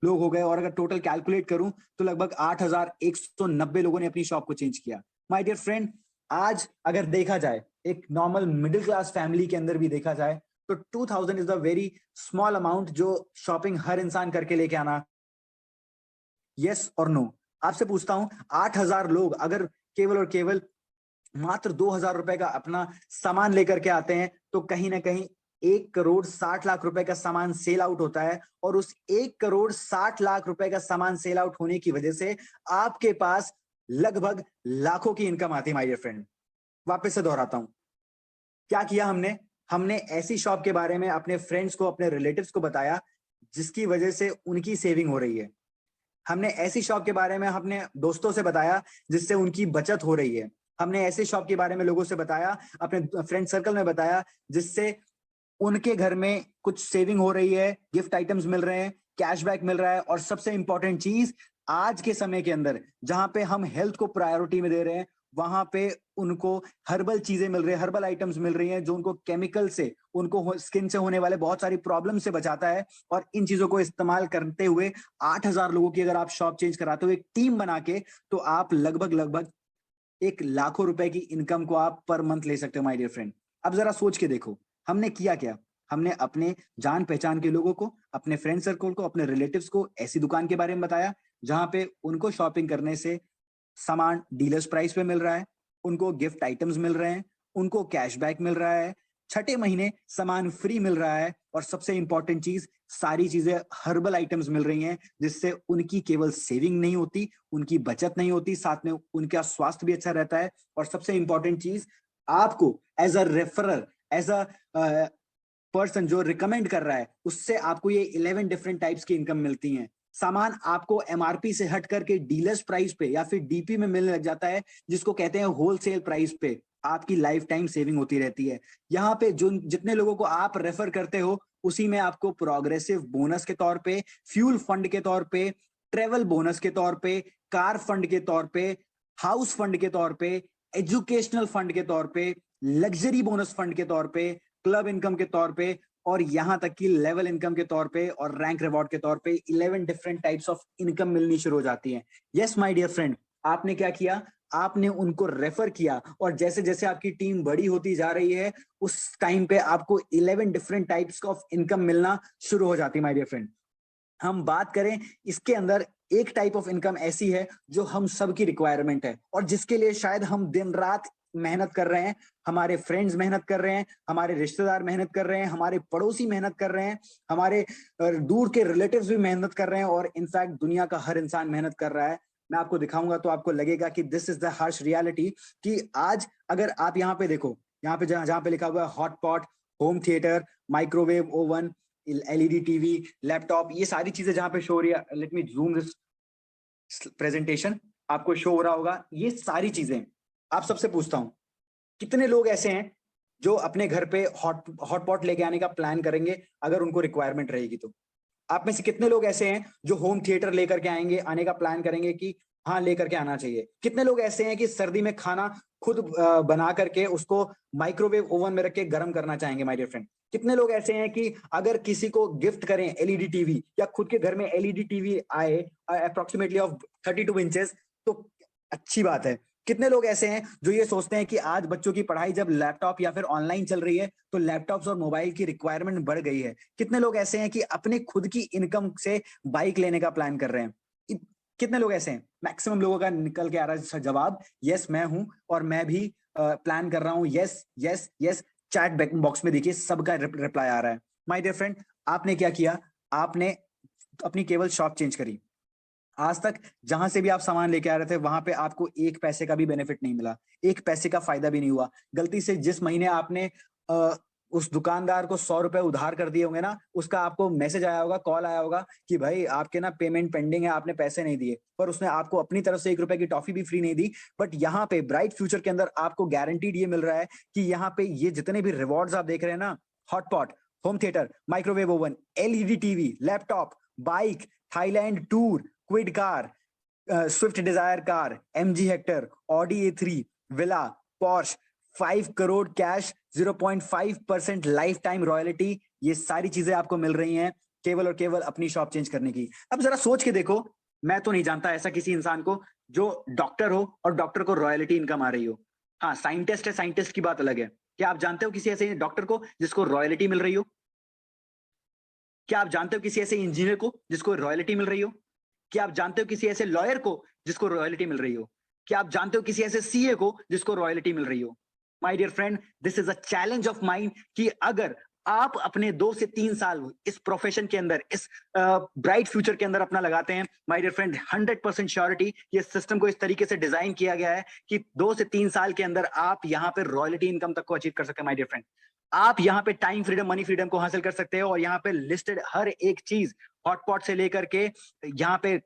C: लोग हो गए और अगर टोटल कैलकुलेट करूं तो लगभग 8190 लोगों ने अपनी शॉप को चेंज किया। माय डियर फ्रेंड, आज अगर देखा जाए एक नॉर्मल मिडिल क्लास फैमिली के अंदर भी देखा जाए तो 2000 is a very small amount जो शॉपिंग हर इंसान करके लेके आना। यस और नो? आपसे पूछता हूं, 8000 लोग अगर केवल और केवल मात्र 2000 रुपए का अपना सामान लेकर के आते हैं तो कहीं ना कहीं 1,60,00,000 रुपए का सामान सेल आउट होता है और उस 1,60,00,000 रुपए का सामान सेल आउट होने की वजह से आपके पास लगभग लाखों की इनकम आती है माय डियर फ्रेंड। वापस से दोहराता हूं, क्या किया हमने ऐसी शॉप के बारे में अपने फ्रेंड्स को, अपने रिलेटिव्स को बताया जिसकी वजह से उनकी सेविंग हो रही है। हमने ऐसी शॉप के बारे में अपने दोस्तों से बताया जिससे उनकी बचत हो रही है। हमने ऐसे शॉप के बारे में लोगों से बताया, अपने फ्रेंड सर्कल में बताया जिससे उनके घर में कुछ सेविंग हो रही है, गिफ्ट आइटम्स मिल रहे हैं, कैशबैक मिल रहा है और सबसे इंपॉर्टेंट चीज आज के समय के अंदर जहां पे हम हेल्थ को प्रायोरिटी में दे रहे हैं वहां पे उनको हर्बल चीजें मिल रही है, हर्बल आइटम्स मिल रही हैं जो उनको केमिकल से, उनको स्किन से होने वाले बहुत सारी प्रॉब्लम से बचाता है। और इन चीजों को इस्तेमाल करते हुए 8000 लोगों की अगर आप शॉप चेंज कराते हो एक टीम बना के तो आप लगभग 1 लाखों रुपए की इनकम को आप पर मंथ ले सकते हो माय डियर फ्रेंड। अब जरा सोच के देखो हमने किया क्या। हमने अपने जान पहचान के लोगों को, अपने फ्रेंड सर्कल को, अपने रिलेटिव्स को ऐसी दुकान के बारे में बताया जहां पे उनको शॉपिंग करने से सामान डीलर्स प्राइस पे मिल रहा है, उनको गिफ्ट आइटम्स मिल रहे हैं, उनको कैशबैक मिल रहा है, छठे महीने सामान फ्री मिल रहा है और सबसे इंपॉर्टेंट चीज सारी चीजें हर्बल आइटम्स मिल रही हैं जिससे उनकी केवल सेविंग नहीं होती, उनकी बचत नहीं होती, साथ में उनका स्वास्थ्य भी अच्छा रहता है। और सबसे इंपॉर्टेंट चीज, आपको as a referrer, as a person जो रिकमेंड कर रहा है उससे आपको ये 11 डिफरेंट टाइप्स की इनकम मिलती हैं। सामान आपको एमआरपी से हट करके डीलर्स प्राइस पे या फिर डीपी में मिलने लग जाता है जिसको कहते हैं होलसेल प्राइस पे। आपकी लाइफ टाइम सेविंग होती रहती है। यहाँ पे जो जितने लोगों को आप रेफर करते हो उसी में आपको प्रोग्रेसिव बोनस के तौर पे, फ्यूल फंड के तौर पे, ट्रेवल बोनस के तौर पे, कार फंड के तौर पे, हाउस फंड के तौर पे, एजुकेशनल फंड के तौर पे, लग्जरी बोनस फंड के तौर पे, क्लब इनकम के तौर पे और यहां तक कि लेवल इनकम के तौर पे और रैंक रिवॉर्ड के तौर पे 11 डिफरेंट टाइप्स ऑफ इनकम मिलनी शुरू हो जाती है। यस माय डियर फ्रेंड, आपने क्या किया, आपने उनको रेफर किया और जैसे जैसे आपकी टीम बड़ी होती जा रही है उस टाइम पे आपको 11 डिफरेंट टाइप्स ऑफ इनकम मिलना शुरू हो जाती है माय डियर फ्रेंड। हम बात करें इसके अंदर, एक टाइप ऑफ इनकम ऐसी है जो हम सब की रिक्वायरमेंट है और जिसके लिए शायद हम दिन रात मेहनत कर रहे हैं, हमारे फ्रेंड्स मेहनत कर रहे हैं, हमारे रिश्तेदार मेहनत कर रहे हैं, हमारे पड़ोसी मेहनत कर रहे हैं, हमारे दूर के रिलेटिव्स भी मेहनत कर रहे हैं और इनफैक्ट दुनिया का हर इंसान मेहनत कर रहा है। मैं आपको दिखाऊंगा तो आपको लगेगा कि this is the harsh reality कि आज अगर आप यहाँ पे देखो, यहाँ पे जहां पे लिखा हुआ है hot pot, home theatre, microwave oven, LED TV, laptop, ये सारी चीजें जहां पे शो हो रही है, let me zoom this presentation, आपको शो हो रहा होगा ये सारी चीजें। आप सबसे पूछता हूं, कितने लोग ऐसे हैं जो अपने घर पे हॉट पॉट लेके आने का प्लान करेंगे अगर उनको रिक्वायरमेंट रहेगी तो? आप में से कितने लोग ऐसे हैं जो होम थिएटर लेकर के आने का प्लान करेंगे कि हाँ लेकर के आना चाहिए? कितने लोग ऐसे हैं कि सर्दी में खाना खुद बना करके उसको माइक्रोवेव ओवन में रख के गर्म करना चाहेंगे माय डियर फ्रेंड? कितने लोग ऐसे हैं कि अगर किसी को गिफ्ट करें एलईडी टीवी या खुद के घर में एलईडी टीवी आए अप्रोक्सीमेटली ऑफ 32 इंचेस तो अच्छी बात है? कितने लोग ऐसे हैं जो ये सोचते हैं कि आज बच्चों की पढ़ाई जब लैपटॉप या फिर ऑनलाइन चल रही है तो लैपटॉप्स और मोबाइल की रिक्वायरमेंट बढ़ गई है? कितने लोग ऐसे हैं कि अपने खुद की इनकम से बाइक लेने का प्लान कर रहे हैं? कितने लोग ऐसे हैं? मैक्सिमम लोगों का निकल के आ रहा है जवाब, यस मैं हूं और मैं भी प्लान कर रहा हूं, yes yes yes. Chat box में देखिए सबका रिप्लाई आ रहा है। माय डियर फ्रेंड, आपने क्या किया? आपने अपनी केवल शॉप चेंज करी। आज तक जहां से भी आप सामान लेके आ रहे थे वहां पे आपको एक पैसे का भी बेनिफिट नहीं मिला, एक पैसे का फायदा भी नहीं हुआ। गलती से जिस महीने आपने उस दुकानदार को 100 रुपए उधार कर दिए होंगे ना, उसका आपको मैसेज आया होगा, कॉल आया होगा कि भाई आपके ना पेमेंट पेंडिंग है, आपने पैसे नहीं दिए, पर उसने आपको अपनी तरफ से 1 रुपए की टॉफी भी फ्री नहीं दी। बट यहाँ पे ब्राइट फ्यूचर के अंदर आपको गारंटीड ये मिल रहा है कि यहाँ पे ये जितने भी रिवॉर्ड्स आप देख रहे हैं ना, hotpot, home theatre, microwave oven, LED TV, laptop, bike, Thailand tour, Kwid car, Swift Dzire car, MG Hector, Audi A3, villa, Porsche, 5 crore cash, 0.5% lifetime royalty, ये सारी चीजें आपको मिल रही हैं केवल और केवल अपनी शॉप चेंज करने की। अब जरा सोच के देखो, मैं तो नहीं जानता ऐसा किसी इंसान को जो डॉक्टर हो और डॉक्टर को रॉयल्टी इनकम आ रही हो। हाँ साइंटिस्ट है, साइंटिस्ट की बात अलग है। क्या आप जानते हो किसी ऐसे डॉक्टर को जिसको रॉयल्टी मिल रही हो? क्या आप जानते हो किसी ऐसे इंजीनियर को जिसको रॉयल्टी मिल रही हो? क्या आप जानते हो किसी ऐसे लॉयर को जिसको रॉयल्टी मिल रही हो? क्या आप जानते हो किसी ऐसे सीए को जिसको रॉयल्टी मिल रही हो? My dear friend, this is a challenge of mind कि अगर आप अपने 2 से 3 साल इस प्रोफेशन के अंदर, इस ब्राइट फ्यूचर के अंदर अपना लगाते हैं, माय डियर फ्रेंड 100% श्योरिटी ये सिस्टम को इस तरीके से डिजाइन किया गया है कि 2 से 3 साल के अंदर आप यहाँ पे रॉयल्टी इनकम तक को अचीव कर सकते हैं। माय डियर फ्रेंड, आप यहाँ पे टाइम फ्रीडम, मनी फ्रीडम को हासिल कर सकते हो और यहाँ पे लिस्टेड हर एक चीज, हॉटपॉट से लेकर के यहाँ पे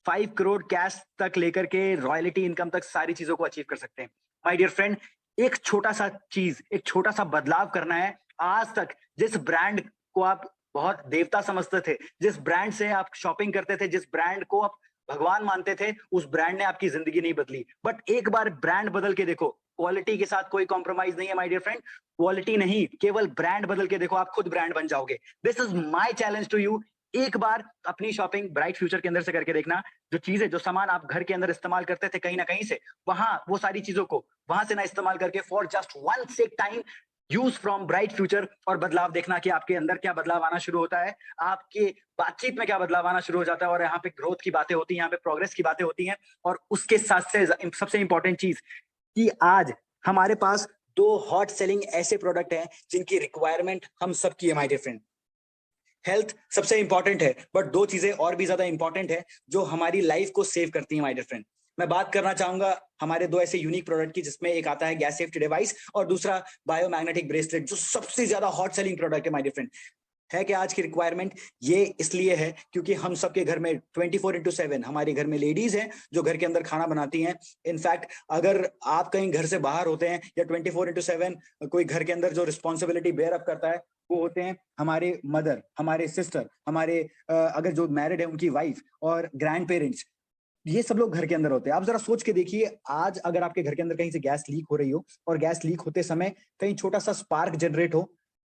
C: 5 करोड़ कैश तक लेकर के रॉयल्टी इनकम तक सारी चीजों को अचीव कर सकते हैं। माय डियर फ्रेंड, एक छोटा सा चीज, एक छोटा सा बदलाव करना है। आज तक जिस ब्रांड को आप बहुत देवता समझते थे, जिस ब्रांड से आप शॉपिंग करते थे, जिस ब्रांड को आप भगवान मानते थे, उस ब्रांड ने आपकी जिंदगी नहीं बदली। बट एक बार ब्रांड बदल के देखो, क्वालिटी के साथ कोई कॉम्प्रोमाइज नहीं है माय डियर फ्रेंड। क्वालिटी नहीं, केवल ब्रांड बदल के देखो, आप खुद ब्रांड बन जाओगे। This is my challenge to you. एक बार अपनी शॉपिंग ब्राइट फ्यूचर के अंदर से करके देखना। जो चीजें, जो सामान आप घर के अंदर इस्तेमाल करते थे कहीं ना कहीं से, वहां वो सारी चीजों को वहां से ना इस्तेमाल करके for just one sec time use from bright future, और बदलाव देखना कि आपके अंदर क्या बदलाव आना शुरू होता है, आपके बातचीत में क्या बदलाव आना शुरू हो जाता है। और यहाँ पे ग्रोथ की बातें होती हैं, यहाँ पे प्रोग्रेस की बातें होती हैं। और उसके साथ से सबसे इंपॉर्टेंट चीज कि आज हमारे पास 2 हॉट सेलिंग ऐसे प्रोडक्ट हैं जिनकी रिक्वायरमेंट हम सबकी है माय डियर फ्रेंड। हेल्थ सबसे इंपॉर्टेंट है, बट 2 चीजें और भी ज्यादा इंपॉर्टेंट है जो हमारी लाइफ को सेव करती हैं माय डियर फ्रेंड। मैं बात करना चाहूंगा हमारे 2 ऐसे यूनिक प्रोडक्ट की, जिसमें एक आता है गैस सेफ्टी डिवाइस और दूसरा बायोमैग्नेटिक ब्रेसलेट, जो सबसे ज्यादा हॉट सेलिंग प्रोडक्ट है माय डियर फ्रेंड। है कि आज की रिक्वायरमेंट ये इसलिए है क्योंकि हम सबके घर में 24/7 हमारे घर में लेडीज हैं जो घर के अंदर खाना बनाती हैं। इनफैक्ट अगर आप कहीं घर से बाहर होते हैं या 24/7 कोई घर के अंदर जो रिस्पॉन्सिबिलिटी बेयर अप करता है, वो होते हैं हमारे मदर, हमारे सिस्टर, हमारे अगर जो मैरिड है उनकी वाइफ और ग्रैंड पेरेंट्स, ये सब लोग घर के अंदर होते हैं। आप जरा सोच के देखिए, आज अगर आपके घर के अंदर कहीं से गैस लीक हो रही हो और गैस लीक होते समय कहीं छोटा सा स्पार्क जनरेट हो,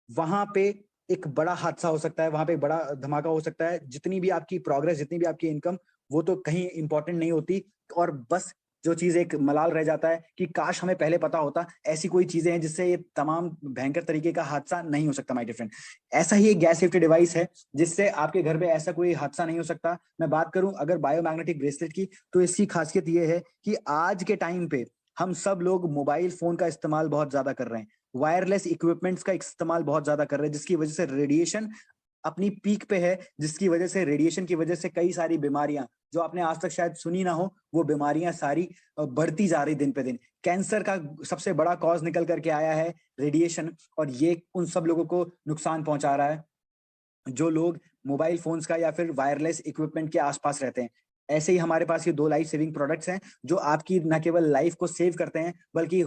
C: वहां पे एक बड़ा हादसा हो सकता है, वहां पे एक बड़ा धमाका हो सकता है। जितनी भी आपकी प्रोग्रेस, जितनी भी आपकी इनकम, वो तो कहीं इंपॉर्टेंट नहीं होती। और बस जो चीज एक मलाल रह जाता है कि काश हमें पहले पता होता। ऐसी कोई चीजें हैं जिससे ये तमाम भयंकर तरीके का हादसा नहीं हो सकता माय डियर फ्रेंड। ऐसा ही एक गैस सेफ्टी डिवाइस है जिससे आपके घर में ऐसा कोई हादसा नहीं हो सकता। मैं बात करूं अगर बायोमैग्नेटिक ब्रेसलेट की, तो इसकी खासियत ये है कि आज के टाइम पे हम सब लोग मोबाइल फोन का इस्तेमाल बहुत ज्यादा कर रहे हैं, वायरलेस इक्विपमेंट्स का इस्तेमाल बहुत ज्यादा कर रहे हैं, जिसकी वजह से रेडिएशन अपनी पीक पे है, जिसकी वजह से रेडिएशन की वजह से कई सारी बीमारियां जो आपने आज तक शायद सुनी ना हो, वो बीमारियां सारी बढ़ती जा रही दिन पे दिन। कैंसर का सबसे बड़ा कॉज निकल करके आया है रेडिएशन, और ये उन सब लोगों को नुकसान पहुंचा रहा है जो लोग मोबाइल फोन्स का या फिर वायरलेस इक्विपमेंट के आसपास रहते हैं। ऐसे ही हमारे पास ये 2 लाइफ सेविंग प्रोडक्ट्स हैं जो आपकी न केवल लाइफ को सेव करते हैं बल्कि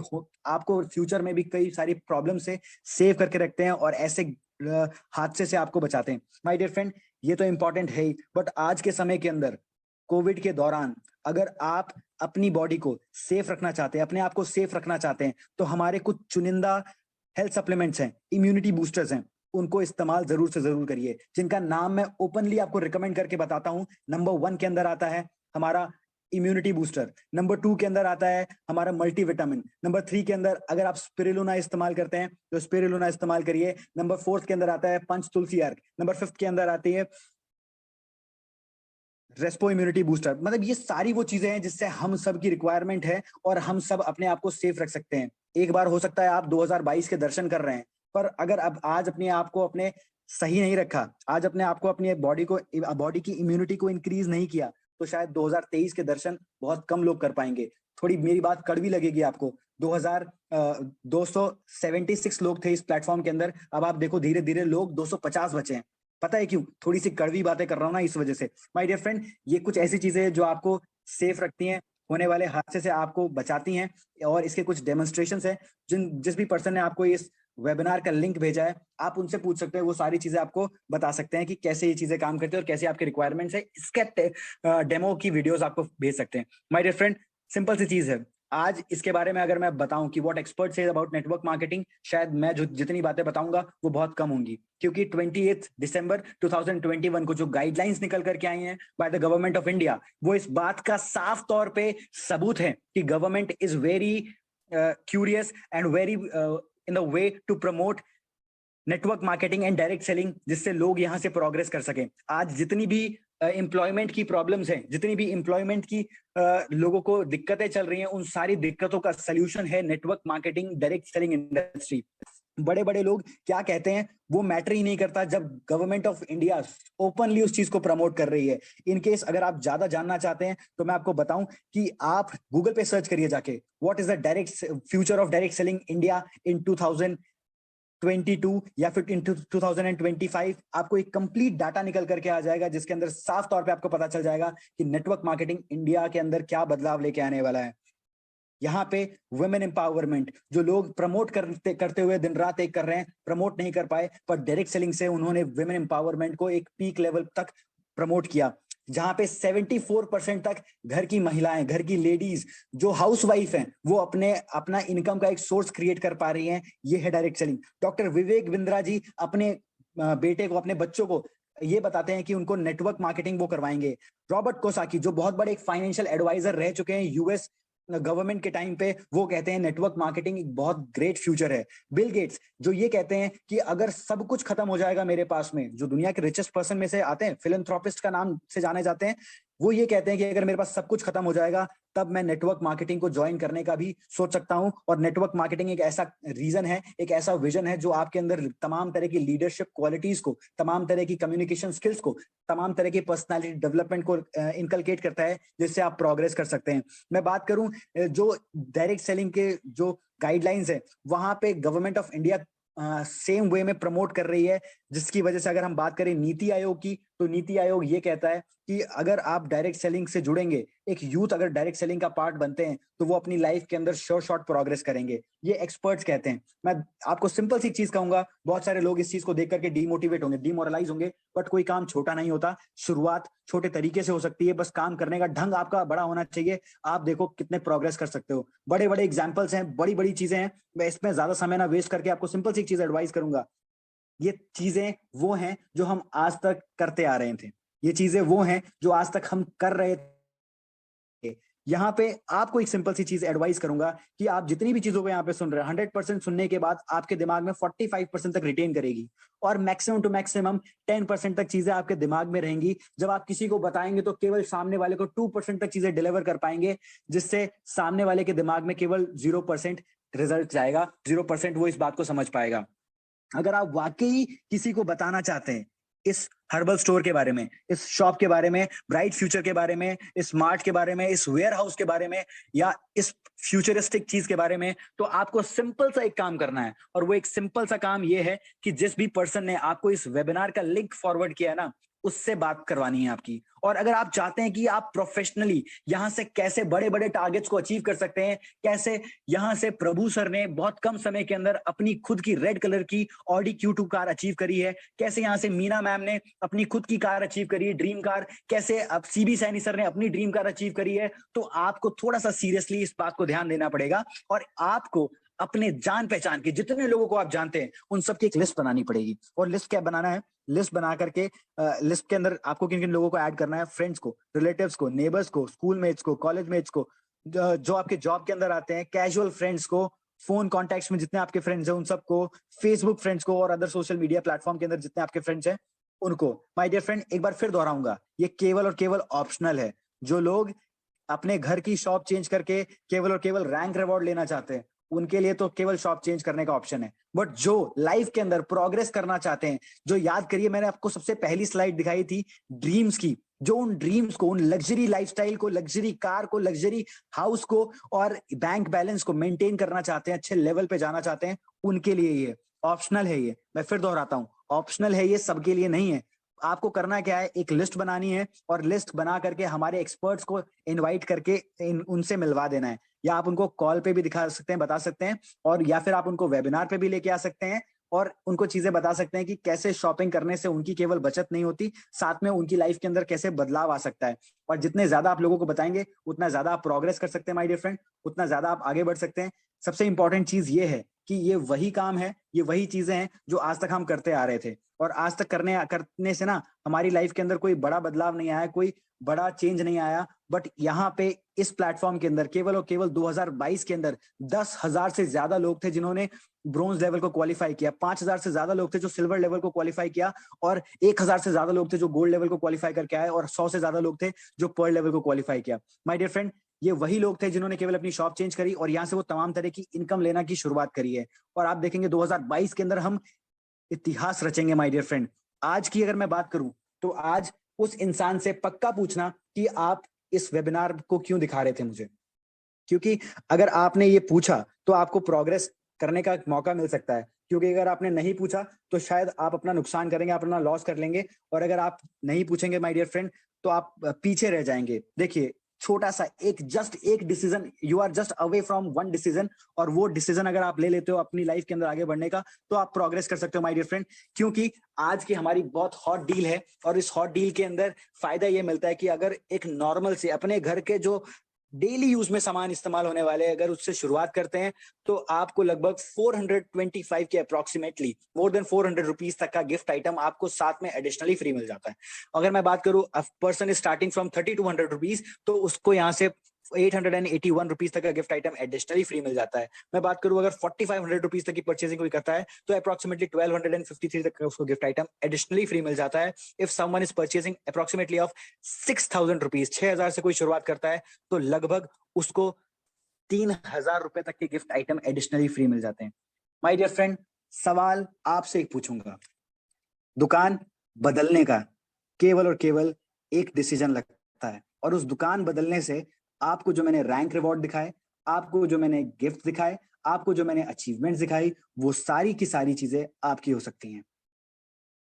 C: आपको फ्यूचर में भी कई सारी प्रॉब्लम से सेव करके रखते हैं और ऐसे हादसे से आपको बचाते हैं। माय डियर फ्रेंड, ये तो इंपॉर्टेंट है ही, बट आज के समय के अंदर कोविड के दौरान अगर आप अपनी बॉडी को सेफ रखना चाहते हैं, अपने आप को सेफ रखना चाहते हैं, तो हमारे कुछ चुनिंदा हेल्थ सप्लीमेंट्स हैं, इम्यूनिटी बूस्टर्स हैं, उनको इस्तेमाल जरूर से जरूर करिए, जिनका नाम मैं ओपनली आपको रिकमेंड करके बताता हूं। नंबर 1 के अंदर आता है हमारा इम्यूनिटी बूस्टर, नंबर 2 के अंदर आता है हमारा मल्टीविटामिन, नंबर 3 के अंदर अगर आप स्पिरुलिना इस्तेमाल करते हैं तो स्पिरुलिना इस्तेमाल करिए, नंबर 4 के अंदर आता है पंच तुलसी अर्क, नंबर 5 के अंदर आती है रेस्पो इम्यूनिटी बूस्टर। मतलब ये सारी वो चीजें हैं जिससे हम सब की रिक्वायरमेंट है और हम सब अपने आप को सेफ रख सकते हैं। एक बार हो सकता है आप 2022 के दर्शन कर रहे हैं, पर अगर अब आज अपने आप को अपने सही नहीं रखा, आज अपने आप को अपनी बॉडी की इम्यूनिटी को इंक्रीज नहीं किया, तो शायद 2023 के दर्शन बहुत कम लोग कर पाएंगे। थोड़ी मेरी बात कड़वी लगेगी आपको, 276 लोग थे इस प्लेटफॉर्म के अंदर, अब आप देखो धीरे धीरे लोग 250 बचे हैं। पता है क्यों? थोड़ी सी कड़वी बातें कर रहा हूं ना, इस वजह से। माय डियर फ्रेंड, ये कुछ ऐसी चीजें हैं जो आपको सेफ रखती हैं, होने वाले हादसे से आपको बचाती हैं, और इसके कुछ डेमोन्स्ट्रेशंस हैं। जिस भी पर्सन ने आपको इस वेबिनार का लिंक भेजा है, आप उनसे पूछ सकते हैं, वो सारी चीजें आपको बता सकते हैं कि कैसे ये चीजें काम करती है और कैसे आपके रिक्वायरमेंट्स है। इसके डेमो की वीडियोस आपको भेज सकते हैं। माय डियर फ्रेंड, सिंपल सी चीज है। आज इसके बारे में अगर मैं बताऊं कि what expert say about network marketing, शायद मैं जो जितनी बातें बताऊंगा वो बहुत कम होंगी, क्योंकि 28 दिसंबर 2021 को जो गाइडलाइंस निकल करके आई हैं by the government of India, वो इस बात का साफ तौर पे सबूत है कि government is very curious and very in the way to promote network marketing and direct selling, जिससे लोग यहाँ से प्रोग्रेस कर सकें। आज जितनी भी एम्प्लॉयमेंट की प्रॉब्लम्स हैं, जितनी भी एम्प्लॉयमेंट की लोगों को दिक्कतें चल रही हैं, उन सारी दिक्कतों का सलूशन है network marketing direct selling industry. बड़े बड़े लोग क्या कहते हैं वो मैटर ही नहीं करता जब गवर्नमेंट ऑफ इंडिया ओपनली उस चीज को प्रमोट कर रही है। इन केस अगर आप ज्यादा जानना चाहते हैं तो मैं आपको बताऊं कि आप गूगल पे सर्च करिए जाके, what is the direct future of direct selling India in 2022 या फिर इन 2025। आपको एक कंप्लीट डाटा निकल करके आ जाएगा जिसके अंदर साफ तौर पे आपको पता चल जाएगा कि नेटवर्क मार्केटिंग इंडिया के अंदर क्या बदलाव लेके आने वाला है। यहाँ पे वुमेन एम्पावरमेंट जो लोग प्रमोट करते हुए दिन रात एक कर रहे हैं, प्रमोट नहीं कर पाए, पर डायरेक्ट सेलिंग से उन्होंने वुमेन एम्पावरमेंट को एक पीक लेवल तक प्रमोट किया, जहां पे 74% तक घर की महिलाएं, घर की लेडीज जो हाउसवाइफ हैं, वो अपना इनकम का एक सोर्स क्रिएट कर पा रही हैं। ये है direct selling. Doctor Vivek Bindra ji अपने बेटे को, अपने बच्चों को ये बताते हैं कि उनको नेटवर्क मार्केटिंग वो करवाएंगे। रॉबर्ट कोसाकी जो बहुत बड़े एक फाइनेंशियल एडवाइजर रह चुके हैं यूएस गवर्नमेंट के टाइम पे, वो कहते हैं नेटवर्क मार्केटिंग एक बहुत ग्रेट फ्यूचर है। बिल गेट्स जो ये कहते हैं कि अगर सब कुछ खत्म हो जाएगा मेरे पास में, जो दुनिया के रिचेस्ट पर्सन में से आते हैं, फिलैंथ्रोपिस्ट का नाम से जाने जाते हैं, वो ये कहते हैं कि अगर मेरे पास सब कुछ खत्म हो जाएगा तब मैं नेटवर्क मार्केटिंग को ज्वाइन करने का भी सोच सकता हूं। और नेटवर्क मार्केटिंग एक ऐसा रीजन है, एक ऐसा विजन है जो आपके अंदर तमाम तरह की लीडरशिप क्वालिटीज को, तमाम तरह की कम्युनिकेशन स्किल्स को, तमाम तरह की पर्सनालिटी डेवलपमेंट को इनकलकेट करता है, जिससे आप प्रोग्रेस कर सकते हैं। मैं बात करूं जो डायरेक्ट सेलिंग के जो गाइडलाइंस है, वहां पे government of India same way में प्रमोट कर रही है, जिसकी वजह से अगर हम बात करें नीति आयोग की, तो नीति आयोग ये कहता है कि अगर आप डायरेक्ट सेलिंग से जुड़ेंगे, एक यूथ अगर डायरेक्ट सेलिंग का पार्ट बनते हैं, तो वो अपनी लाइफ के अंदर शॉर्ट प्रोग्रेस करेंगे। ये एक्सपर्ट्स कहते हैं। मैं आपको सिंपल सी चीज कहूंगा, बहुत सारे लोग इस चीज को देख करके डिमोटिवेट होंगे, डिमोरलाइज होंगे, बट कोई काम छोटा नहीं होता। शुरुआत छोटे तरीके से हो सकती है, बस काम करने का ढंग आपका बड़ा होना चाहिए। आप देखो कितने प्रोग्रेस कर सकते हो। बड़े बड़े एग्जाम्पल्स हैं, बड़ी बड़ी चीजें हैं। मैं इसमें ज्यादा समय ना वेस्ट करके आपको सिंपल सी चीज एडवाइस करूंगा। ये चीजें वो हैं जो हम आज तक करते आ रहे थे, ये चीजें वो हैं जो आज तक हम कर रहे थे। यहाँ पे आपको एक सिंपल सी चीज एडवाइस करूंगा कि आप जितनी भी चीजों को यहाँ पे सुन रहे हैं 100% सुनने के बाद आपके दिमाग में 45% तक रिटेन करेगी और मैक्सिमम टू मैक्सिमम 10% तक चीजें आपके दिमाग में रहेंगी। जब आप किसी को बताएंगे तो केवल सामने वाले को 2% तक चीजें डिलीवर कर पाएंगे, जिससे सामने वाले के दिमाग में केवल 0% रिजल्ट जाएगा, 0% वो इस बात को समझ पाएगा। अगर आप वाकई किसी को बताना चाहते हैं इस हर्बल स्टोर के बारे में, इस शॉप के बारे में, ब्राइट फ्यूचर के बारे में, इस मार्ट के बारे में, इस वेयर हाउस के बारे में या इस फ्यूचरिस्टिक चीज के बारे में, तो आपको सिंपल सा एक काम करना है। और वो एक सिंपल सा काम ये है कि जिस भी पर्सन ने आपको इस वेबिनार का लिंक फॉरवर्ड किया है ना, उससे बात करवानी है आपकी। और अगर आप चाहते हैं कि आप प्रोफेशनली यहां से कैसे बड़े बड़े टारगेट्स को अचीव कर सकते हैं, कैसे यहां से प्रभु सर ने बहुत कम समय के अंदर अपनी खुद की रेड कलर की ऑडी Q2 कार अचीव करी है, कैसे यहां से मीना मैम ने अपनी खुद की कार अचीव करी है, ड्रीम कार, कैसे अब सीबी सैनी सर ने अपनी ड्रीम कार अचीव करी है, तो आपको थोड़ा सा सीरियसली इस बात को ध्यान देना पड़ेगा और आपको अपने जान पहचान के जितने लोगों को आप जानते हैं उन सबकी एक लिस्ट बनानी पड़ेगी। और लिस्ट क्या बनाना है? लिस्ट बना करके लिस्ट के अंदर आपको किन किन लोगों को ऐड करना है, फ्रेंड्स को, रिलेटिव्स को, नेबर्स को, स्कूल मेट्स को, कॉलेज मेट्स को, जो आपके जॉब के अंदर आते हैं, कैजुअल फ्रेंड्स को, फोन कॉन्टेक्ट्स में जितने आपके फ्रेंड्स हैं उन सबको, फेसबुक फ्रेंड्स को और अदर सोशल मीडिया प्लेटफॉर्म के अंदर जितने आपके फ्रेंड्स हैं उनको। माय डियर फ्रेंड, एक बार फिर दोहराऊंगा, ये केवल और केवल ऑप्शनल है। जो लोग अपने घर की शॉप चेंज करके केवल और केवल रैंक रिवॉर्ड लेना चाहते हैं उनके लिए तो केवल शॉप चेंज करने का ऑप्शन है। बट जो लाइफ के अंदर प्रोग्रेस करना चाहते हैं, जो याद करिए मैंने आपको सबसे पहली स्लाइड दिखाई थी ड्रीम्स की, जो उन ड्रीम्स को, उन लग्जरी लाइफस्टाइल को, लग्जरी कार को, लग्जरी हाउस को और बैंक बैलेंस को मेंटेन करना चाहते हैं, अच्छे लेवल पे जाना चाहते हैं, उनके लिए ये ऑप्शनल है। ये मैं फिर दोहराता हूँ, ऑप्शनल है, ये सबके लिए नहीं है। आपको करना क्या है, एक लिस्ट बनानी है और लिस्ट बना करके हमारे एक्सपर्ट्स को इनवाइट करके उनसे मिलवा देना है, या आप उनको कॉल पे भी दिखा सकते हैं, बता सकते हैं, और या फिर आप उनको वेबिनार पे भी लेके आ सकते हैं और उनको चीजें बता सकते हैं कि कैसे शॉपिंग करने से उनकी केवल बचत नहीं होती, साथ में उनकी लाइफ के अंदर कैसे बदलाव आ सकता है। और जितने ज्यादा आप लोगों को बताएंगे उतना ज्यादा आप प्रोग्रेस कर सकते हैं माय डियर फ्रेंड, उतना ज्यादा आप आगे बढ़ सकते हैं। सबसे इंपॉर्टेंट चीज ये है कि ये वही काम है, ये वही चीजें हैं जो आज तक हम करते आ रहे थे, और आज तक करने से ना हमारी लाइफ के अंदर कोई बड़ा बदलाव नहीं आया, कोई बड़ा चेंज नहीं आया। बट यहाँ पे इस प्लेटफॉर्म के अंदर केवल और केवल 2022 के अंदर 10,000 से ज्यादा लोग थे जिन्होंने ब्रोंज लेवल को क्वालिफाई किया, 5,000 से ज्यादा लोग थे जो सिल्वर लेवल को क्वालिफाई किया, और 1,000 से ज्यादा लोग थे जो गोल्ड लेवल को क्वालिफाई करके आए, और 100 से ज्यादा लोग थे जो पर्ल लेवल को क्वालिफाई किया। माय डियर फ्रेंड, ये वही लोग थे जिन्होंने केवल अपनी शॉप चेंज करी और यहाँ से वो तमाम तरह की इनकम लेना की शुरुआत करी है। और आप देखेंगे 2022 के अंदर हम इतिहास रचेंगे माय डियर फ्रेंड। आज की अगर मैं बात करूं तो आज उस इंसान से पक्का पूछना कि आप इस वेबिनार को क्यों दिखा रहे थे मुझे, क्योंकि अगर आपने ये पूछा तो आपको प्रोग्रेस करने का मौका मिल सकता है, क्योंकि अगर आपने नहीं पूछा तो शायद आप अपना नुकसान करेंगे, आप अपना लॉस कर लेंगे, और अगर आप नहीं पूछेंगे माय डियर फ्रेंड तो आप पीछे रह जाएंगे। देखिए, छोटा सा एक decision, you are just away from one decision, और वो डिसीजन अगर आप ले लेते हो अपनी लाइफ के अंदर आगे बढ़ने का, तो आप प्रोग्रेस कर सकते हो माय डियर फ्रेंड। क्योंकि आज की हमारी बहुत हॉट डील है, और इस हॉट डील के अंदर फायदा ये मिलता है कि अगर एक नॉर्मल से अपने घर के जो डेली यूज में सामान इस्तेमाल होने वाले अगर उससे शुरुआत करते हैं तो आपको लगभग 425 के अप्रोक्सीमेटली मोर देन 400 रुपीज तक का गिफ्ट आइटम आपको साथ में एडिशनली फ्री मिल जाता है। अगर मैं बात करूं person is starting from 3200 rupees, तो उसको यहाँ से 881 रुपीज तक का गिफ्ट आइटम एडिशनली फ्री मिल जाता है। मैं बात करूं अगर 4500 रुपीज तक की परचेसिंग कोई करता है तो अप्रोक्सीमेटली 1253 तक का उसको गिफ्ट आइटम एडिशनली फ्री मिल जाता है। If someone is purchasing approximately of 6000 rupees, 6000 से कोई शुरुआत करता है तो लगभग उसको 3000 रुपए तक के गिफ्ट आइटम एडिशनली फ्री मिल जाते हैं। माय डियर फ्रेंड, सवाल आपसे एक पूछूंगा, दुकान बदलने का केवल और केवल एक डिसीजन लगता है, और उस दुकान बदलने से आपको जो मैंने रैंक रिवॉर्ड दिखाए, आपको जो मैंने गिफ्ट दिखाए, आपको जो मैंने अचीवमेंट्स दिखाई, वो सारी की सारी चीजें आपकी हो सकती हैं।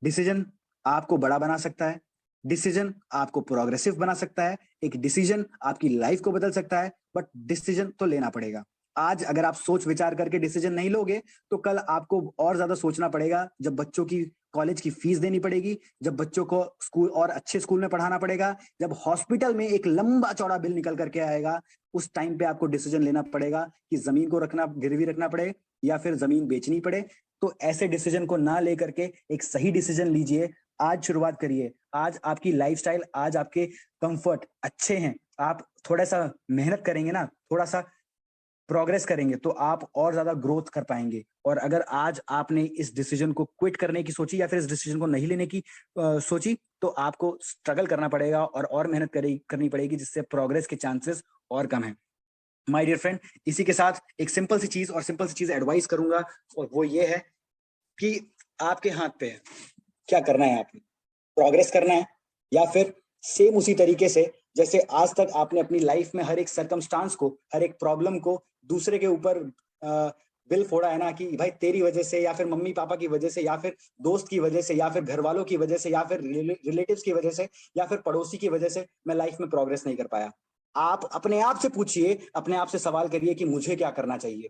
C: डिसीजन आपको बड़ा बना सकता है, डिसीजन आपको प्रोग्रेसिव बना सकता है, एक डिसीजन आपकी लाइफ को बदल सकता है, बट डिसीजन तो लेना पड़ेगा। आज अगर आप सोच विचार करके डिसीजन नहीं लोगे तो कल आपको और ज्यादा सोचना पड़ेगा, जब बच्चों की कॉलेज की फीस देनी पड़ेगी, जब बच्चों को स्कूल और अच्छे स्कूल में पढ़ाना पड़ेगा, जब हॉस्पिटल में एक लंबा चौड़ा बिल निकल करके आएगा, उस टाइम पे आपको डिसीजन लेना पड़ेगा कि जमीन को रखना, गिरवी रखना पड़े या फिर जमीन बेचनी पड़े। तो ऐसे डिसीजन को ना लेकर के एक सही डिसीजन लीजिए। आज शुरुआत करिए, आज आपकी लाइफस्टाइल, आज आपके कंफर्ट अच्छे हैं, आप थोड़ा सा मेहनत करेंगे ना, थोड़ा सा प्रोग्रेस करेंगे, तो आप और ज्यादा ग्रोथ कर पाएंगे। और अगर आज आपने इस डिसीजन को क्विट करने की सोची या फिर इस डिसीजन को नहीं लेने की सोची, तो आपको स्ट्रगल करना पड़ेगा और मेहनत करनी पड़ेगी, जिससे प्रोग्रेस के चांसेस और कम है। माय डियर फ्रेंड, इसी के साथ एक सिंपल सी चीज एडवाइस करूंगा, और वो ये है कि आपके हाथ पे है क्या करना है। आपने प्रोग्रेस करना है या फिर सेम उसी तरीके से जैसे आज तक आपने अपनी लाइफ में हर एक सर्कमस्टांस को, हर एक प्रॉब्लम को दूसरे के ऊपर बिल फोड़ा है ना, कि भाई तेरी वजह से, या फिर मम्मी पापा की वजह से, या फिर दोस्त की वजह से, या फिर घर वालों की वजह से, या फिर रिलेटिव्स की वजह से, या फिर पड़ोसी की वजह से मैं लाइफ में प्रोग्रेस नहीं कर पाया। आप अपने आप से पूछिए, अपने आप से सवाल करिए कि मुझे क्या करना चाहिए।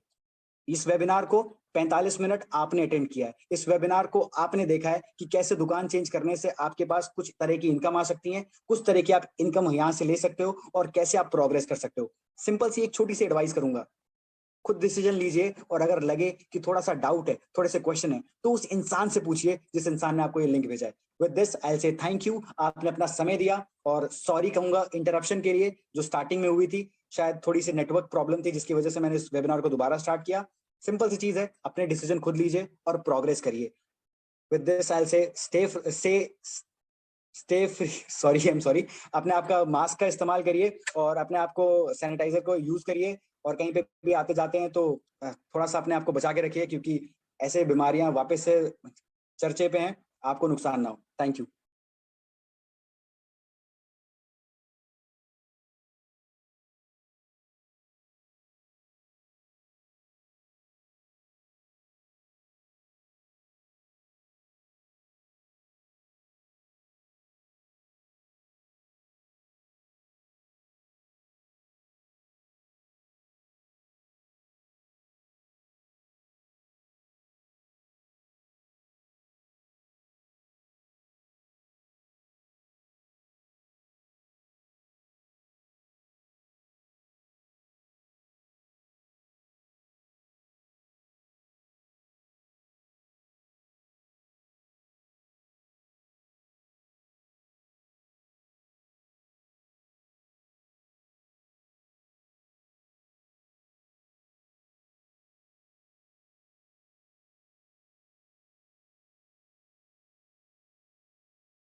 C: इस वेबिनार को 45 मिनट आपने अटेंड किया है, इस वेबिनार को आपने देखा है कि कैसे दुकान चेंज करने से आपके पास कुछ तरह की इनकम आ सकती है, कुछ तरह की आप इनकम यहां से ले सकते हो, और कैसे आप प्रोग्रेस कर सकते हो। सिंपल सी एक छोटी सी एडवाइस करूंगा, खुद डिसीजन लीजिए, और अगर लगे कि थोड़ा सा डाउट है, थोड़े से क्वेश्चन है, तो उस इंसान से पूछिए जिस इंसान ने आपको ये लिंक भेजा है। With this I will say thank you, आपने अपना समय दिया, और सॉरी कहूंगा इंटरप्शन के लिए जो स्टार्टिंग में हुई थी, शायद थोड़ी सी नेटवर्क प्रॉब्लम थी जिसकी वजह से मैंने इस वेबिनार को दोबारा स्टार्ट किया। सिंपल सी चीज है, अपने डिसीजन खुद लीजिए और प्रोग्रेस करिए। With this I will stay free, sorry I am sorry, अपने आप का मास्क का इस्तेमाल करिए, और अपने आप को सैनिटाइजर को यूज करिए, और कहीं पे भी आते जाते हैं तो थोड़ा सा अपने आप को बचा के रखिए, क्योंकि ऐसे बीमारियां वापस से चर्चे पे हैं, आपको नुकसान ना हो। Thank you.